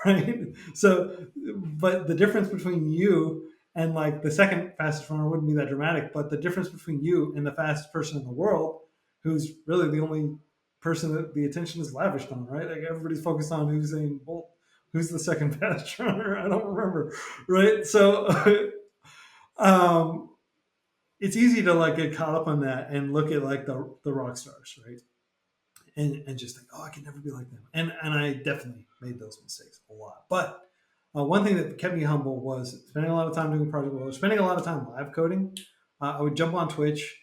right? So, but the difference between you and like the second fastest runner wouldn't be that dramatic, but the difference between you and the fastest person in the world, who's really the only person that the attention is lavished on, right? Like everybody's focused on Usain Bolt, who's the second fastest runner. I don't remember, right? So, um, it's easy to like get caught up on that and look at like the rock stars, right? And just think, oh, I can never be like them. And I definitely made those mistakes a lot. But one thing that kept me humble was spending a lot of time doing project work, spending a lot of time live coding. I would jump on Twitch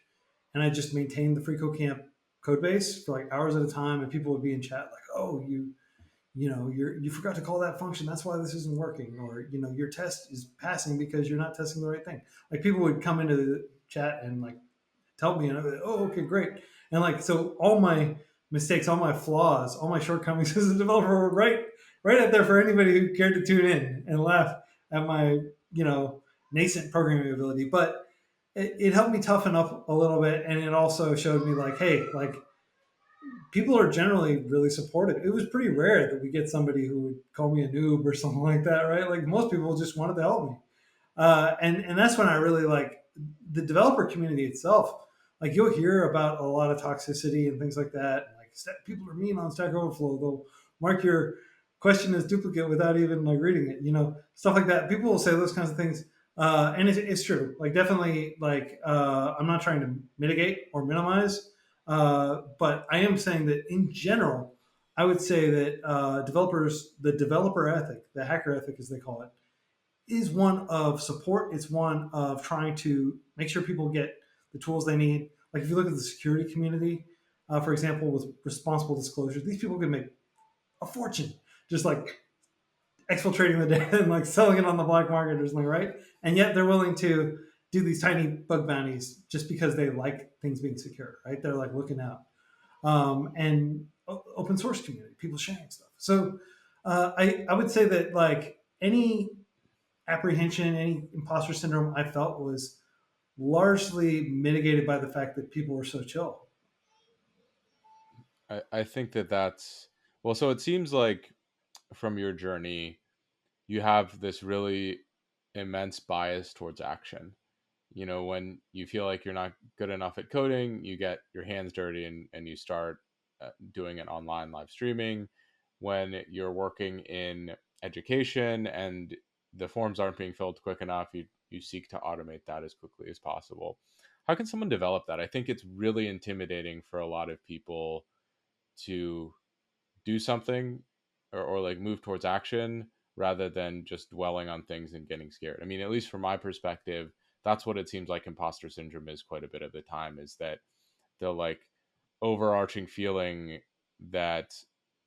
and I just maintained the FreeCodeCamp code base for like hours at a time, and people would be in chat like, oh, you forgot to call that function, that's why this isn't working, or your test is passing because you're not testing the right thing. Like people would come into the chat and like tell me, and I'd be like, oh, okay, great. And like, so all my mistakes, all my flaws, all my shortcomings as a developer were right right up there for anybody who cared to tune in and laugh at my, you know, nascent programming ability. But it helped me toughen up a little bit, and it also showed me like, hey, like people are generally really supportive. It was pretty rare that we get somebody who would call me a noob or something like that, right? Like most people just wanted to help me, and that's when I really like the developer community itself. Like you'll hear about a lot of toxicity and things like that. Like people are mean on Stack Overflow. They'll mark your question as duplicate without even like reading it. You know, stuff like that. People will say those kinds of things, and it's true. Like definitely, like I'm not trying to mitigate or minimize, but I am saying that in general, I would say that developers, the developer ethic, the hacker ethic, as they call it, is one of support. It's one of trying to make sure people get the tools they need. Like if you look at the security community, for example, with responsible disclosure, these people can make a fortune just like exfiltrating the data and like selling it on the black market or something, right? And yet they're willing to do these tiny bug bounties just because they like things being secure, right? They're like looking out. And open source community, people sharing stuff. So I would say that like any apprehension, any imposter syndrome I felt was largely mitigated by the fact that people were so chill. I think that that's well. So it seems like from your journey, you have this really immense bias towards action. You know, when you feel like you're not good enough at coding, you get your hands dirty and you start doing it online live streaming. When you're working in education and the forms aren't being filled quick enough, you seek to automate that as quickly as possible. How can someone develop that? I think it's really intimidating for a lot of people to do something or like move towards action rather than just dwelling on things and getting scared. I mean, at least from my perspective, that's what it seems like imposter syndrome is quite a bit of the time is that the like overarching feeling that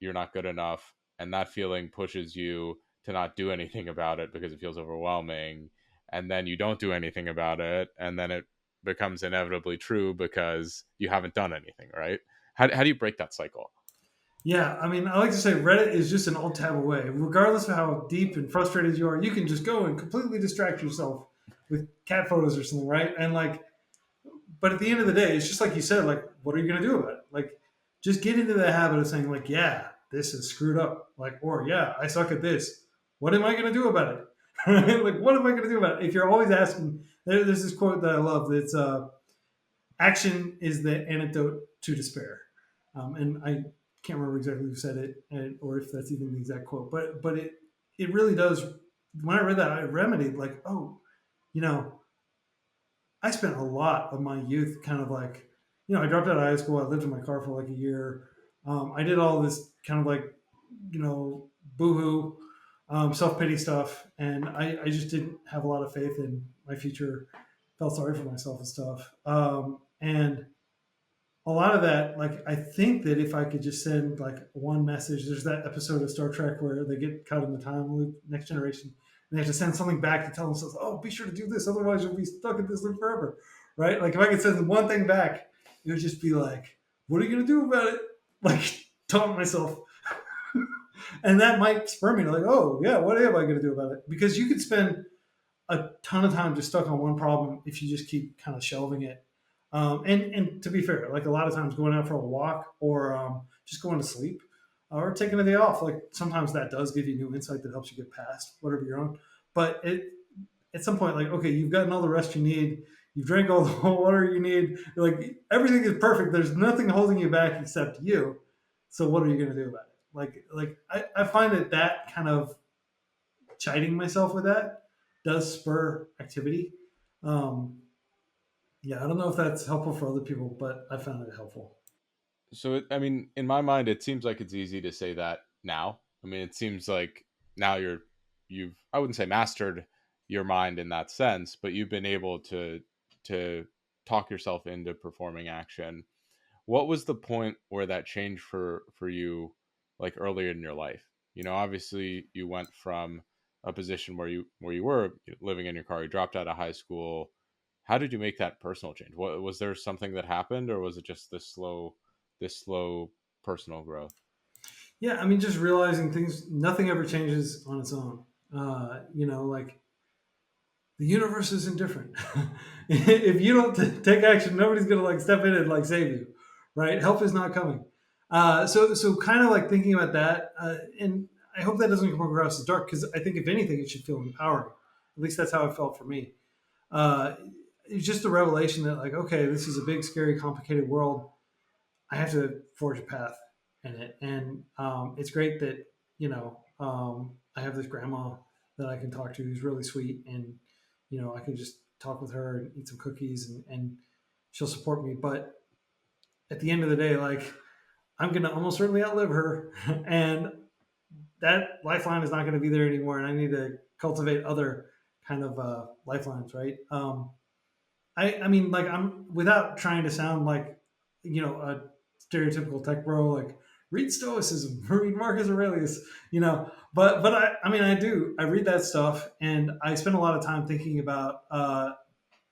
you're not good enough and that feeling pushes you to not do anything about it because it feels overwhelming and then you don't do anything about it and then it becomes inevitably true because you haven't done anything, right? How do you break that cycle? Yeah, I mean, I like to say Reddit is just an alt tab away. Regardless of how deep and frustrated you are, you can just go and completely distract yourself with cat photos or something, right? And like, but at the end of the day, it's just like you said, like, what are you going to do about it? Like, just get into the habit of saying, like, yeah, this is screwed up. Like, or yeah, I suck at this. What am I going to do about it? Like, what am I going to do about it? If you're always asking, there's this quote that I love. That's action is the antidote to despair. And I can't remember exactly who said it, or if that's even the exact quote, but it really does. When I read that, I remedied like, oh, you know, I spent a lot of my youth kind of like, you know, I dropped out of high school. I lived in my car for like a year. I did all this kind of like, you know, boohoo, self pity stuff, and I just didn't have a lot of faith in my future. Felt sorry for myself and stuff. And a lot of that, like I think that if I could just send like one message, there's that episode of Star Trek where they get caught in the time loop, Next Generation, and they have to send something back to tell themselves, "Oh, be sure to do this, otherwise you'll be stuck in this loop forever." Right? Like if I could send one thing back, it would just be like, "What are you gonna do about it?" Like taunt myself, and that might spur me to like, "Oh yeah, what am I gonna do about it?" Because you could spend a ton of time just stuck on one problem if you just keep kind of shelving it. And to be fair, like a lot of times going out for a walk or just going to sleep or taking a day off, like sometimes that does give you new insight that helps you get past whatever you're on. But at some point, like, okay, you've gotten all the rest you need. You've drank all the water you need. Like everything is perfect. There's nothing holding you back except you. So what are you going to do about it? Like I find that kind of chiding myself with that does spur activity. Um, yeah, I don't know if that's helpful for other people, but I found it helpful. So, I mean, in my mind, it seems like it's easy to say that now. I mean, it seems like now you've, I wouldn't say mastered your mind in that sense, but you've been able to talk yourself into performing action. What was the point where that changed for you, like earlier in your life? You know, obviously you went from a position where you were living in your car, you dropped out of high school. How did you make that personal change? What was there something that happened, or was it just this slow personal growth? Yeah, I mean, just realizing things, nothing ever changes on its own. Like the universe isn't different. If you don't take action, nobody's gonna like step in and like save you, right? Help is not coming. So kind of like thinking about that, and I hope that doesn't come across as dark because I think if anything, it should feel empowering. At least that's how it felt for me. Uh, it's just a revelation that like, okay, this is a big, scary, complicated world. I have to forge a path in it, and it's great that I have this grandma that I can talk to who's really sweet, and I can just talk with her and eat some cookies, and she'll support me. But at the end of the day, like I'm gonna almost certainly outlive her, and that lifeline is not going to be there anymore, and I need to cultivate other kind of lifelines, right? I mean, like I'm without trying to sound like a stereotypical tech bro, like read Stoicism, read Marcus Aurelius, But I mean, I do. I read that stuff, and I spend a lot of time thinking about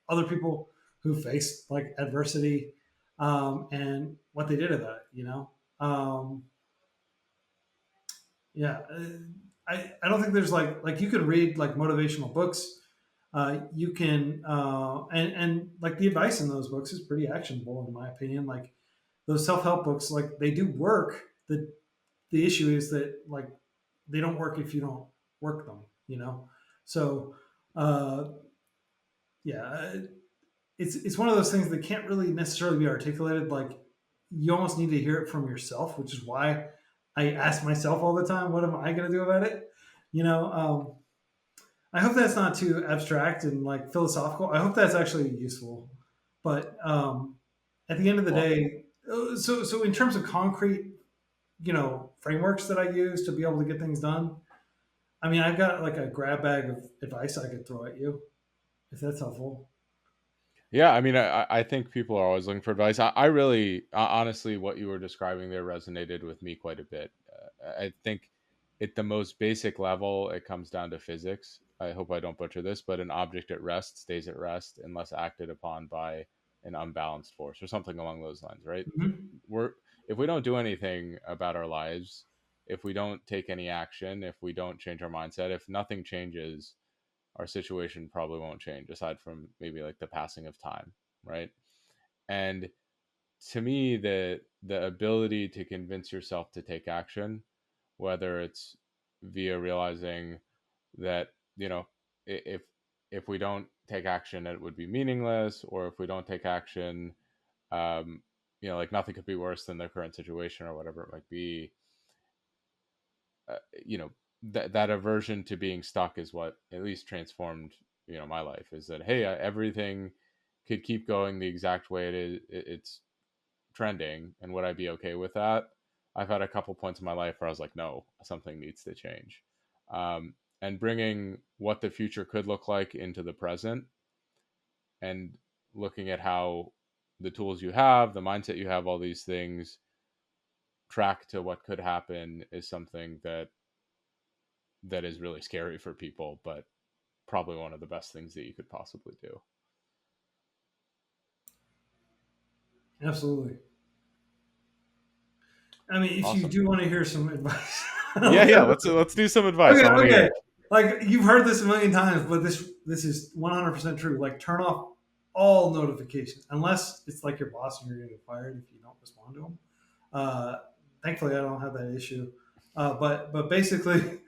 other people who faced like adversity and what they did about it. Um, yeah, I don't think there's like you can read like motivational books. You can and like the advice in those books is pretty actionable in my opinion. Like those self help books, like they do work. The issue is that like they don't work if you don't work them. So uh, yeah, it's one of those things that can't really necessarily be articulated. Like you almost need to hear it from yourself, which is why I ask myself all the time, what am I going to do about it? You know, I hope that's not too abstract and like philosophical. I hope that's actually useful. But at the end of the Well, day, so in terms of concrete, frameworks that I use to be able to get things done, I mean, I've got like a grab bag of advice I could throw at you if that's helpful. yeah, I mean, I think people are always looking for advice. I really, honestly, what you were describing there resonated with me quite a bit. I think at the most basic level, it comes down to physics. I hope I don't butcher this, but an object at rest stays at rest unless acted upon by an unbalanced force or something along those lines, right? Hmm. We're if we don't do anything about our lives, if we don't take any action, if we don't change our mindset, if nothing changes, our situation probably won't change aside from maybe like the passing of time, right? And to me, the ability to convince yourself to take action, whether it's via realizing that if we don't take action it would be meaningless, or if we don't take action, um like nothing could be worse than the current situation or whatever it might be. uh, you know that aversion to being stuck is what at least transformed my life. Is that, hey, everything could keep going the exact way it's trending, and would I be okay with that? I've had a couple points in my life where I was like, no, something needs to change. And bringing what the future could look like into the present, and looking at how the tools you have, the mindset you have, all these things track to what could happen, is something that is really scary for people, but probably one of the best things that you could possibly do. Absolutely. I mean, if you Awesome. do want to hear some advice, Yeah, okay, yeah. Let's do some advice. I want to hear okay. it. Like you've heard this a million times, but this is 100% true. Like turn off all notifications unless it's like your boss and you're going to get fired if you don't respond to them. Uh, Thankfully, I don't have that issue. But basically,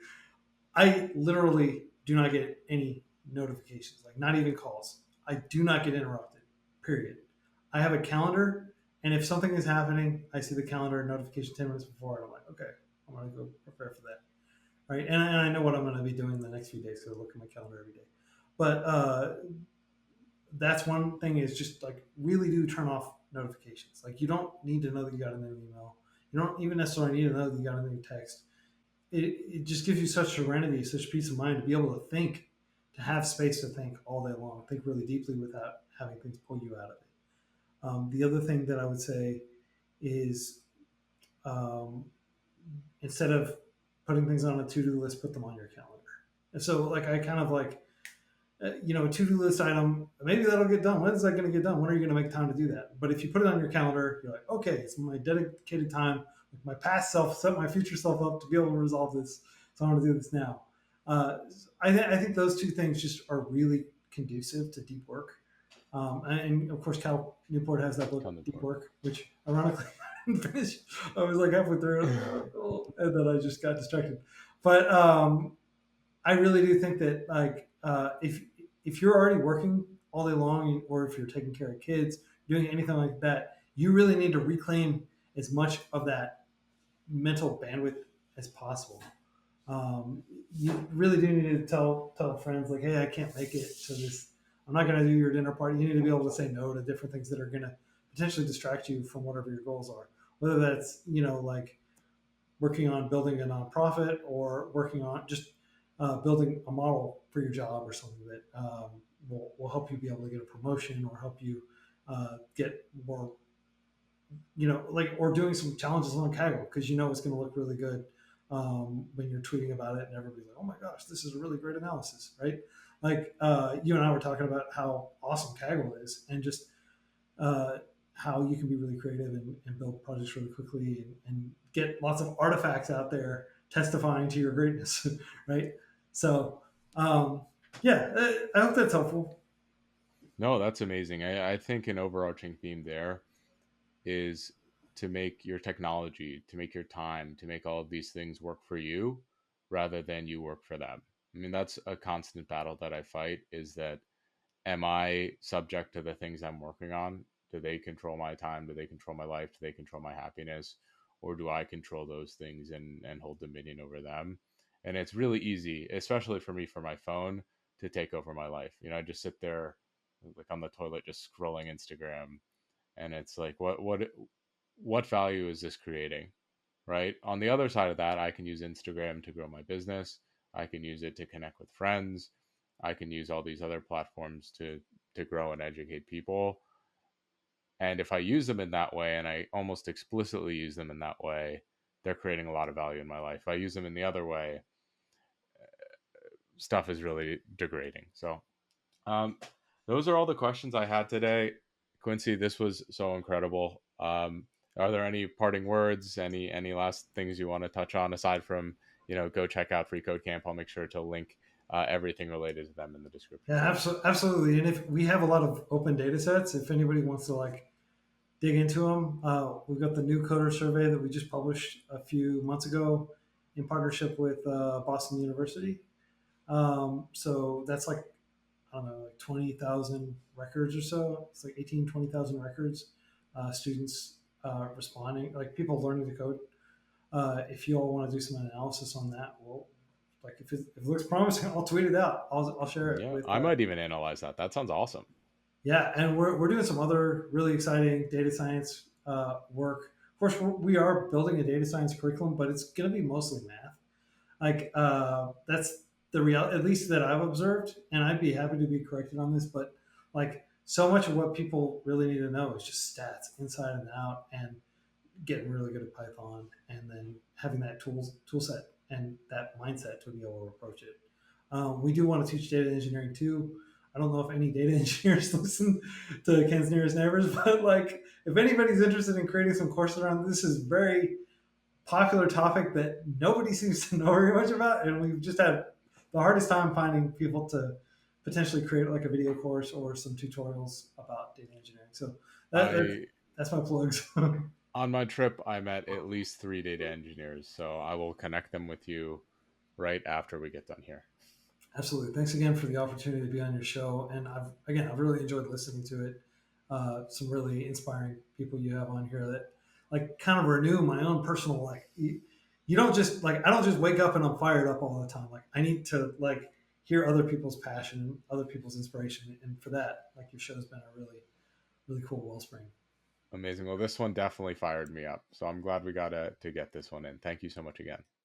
I literally do not get any notifications, like not even calls. I do not get interrupted. Period. I have a calendar, and if something is happening, I see the calendar notification 10 minutes before, and I'm like, okay, I'm gonna go prepare for that, right? And I know what I'm gonna be doing the next few days because I look at my calendar every day. But that's one thing is just like really do turn off notifications. Like you don't need to know that you got a new email. You don't even necessarily need to know that you got a new text. It just gives you such serenity, such peace of mind to be able to think, to have space to think all day long, think really deeply without having things pull you out of it. The other thing that I would say is um, instead of putting things on a to-do list, put them on your calendar. And so, like, I kind of like, a to-do list item, maybe that'll get done. When is that going to get done? When are you going to make time to do that? But if you put it on your calendar, you're like, okay, it's my dedicated time my past self set my future self up to be able to resolve this. So I want to do this now. Uh, I think those two things just are really conducive to deep work. And of course, Cal Newport has that book, Tell Deep Newport. Work, which ironically I didn't finish. I was like halfway through it, and then I just got distracted. But I really do think that if you're already working all day long, or if you're taking care of kids, doing anything like that, you really need to reclaim as much of that mental bandwidth as possible. Um, you really do need to tell friends like, hey, I can't make it to this. I'm not going to do your dinner party. You need to be able to say no to different things that are going to potentially distract you from whatever your goals are. Whether that's like working on building a nonprofit or working on just building a model for your job or something that will help you be able to get a promotion or help you get more, or doing some challenges on Kaggle because it's going to look really good when you're tweeting about it and everybody's like, oh my gosh, this is a really great analysis, right? Like you and I were talking about how awesome Kaggle is and just uh, how you can be really creative and build projects really quickly and get lots of artifacts out there testifying to your greatness, right? So, um, yeah, I hope that's helpful. No, that's amazing. I think an overarching theme there is to make your technology, to make your time, to make all of these things work for you rather than you work for them. I mean, that's a constant battle that I fight is that am I subject to the things I'm working on? Do they control my time? Do they control my life? Do they control my happiness? Or do I control those things and hold dominion over them? And it's really easy, especially for me, for my phone, to take over my life. I just sit there like on the toilet, just scrolling Instagram, and it's like, what value is this creating? Right. On the other side of that, I can use Instagram to grow my business. I can use it to connect with friends. I can use all these other platforms to grow and educate people. And if I use them in that way, and I almost explicitly use them in that way, they're creating a lot of value in my life. If I use them in the other way, stuff is really degrading. So, um, those are all the questions I had today. Quincy, this was so incredible. Are there any parting words? Any last things you want to touch on aside from go check out Free Code Camp? I'll make sure to link everything related to them in the description Yeah, below. absolutely. And if we have a lot of open data sets, if anybody wants to dig into them, we've got the new coder survey that we just published a few months ago in partnership with Boston University. So that's like, I don't know, like 20,000 records or so. It's like 20,000 records, students responding, like people learning to code. If you all want to do some analysis on that, well, like if it looks promising, I'll tweet it out. I'll share it Yeah, with, I might even analyze that. That sounds awesome. yeah. And we're doing some other really exciting data science work. Of course, we are building a data science curriculum, but it's going to be mostly math. Like that's the real, at least that I've observed, and I'd be happy to be corrected on this, but like so much of what people really need to know is just stats inside and out and getting really good at Python and then having that tool set and that mindset to be able to approach it. We do want to teach data engineering too. I don't know if any data engineers listen to Ken's Nearest Neighbors, but like if anybody's interested in creating some courses around this, is very popular topic that nobody seems to know very much about, and we've just had the hardest time finding people to potentially create like a video course or some tutorials about data engineering. So I that's my plugs. on my trip, I met at least 3 data engineers, so I will connect them with you right after we get done here. Absolutely. Thanks again for the opportunity to be on your show, and I've really enjoyed listening to it. Some really inspiring people you have on here that like kind of renew my own personal you don't just like I don't just wake up and I'm fired up all the time. Like I need to like hear other people's passion, other people's inspiration, and for that, like your show's been a really cool wellspring. Amazing. Well, this one definitely fired me up, so I'm glad we got to get this one in. Thank you so much again.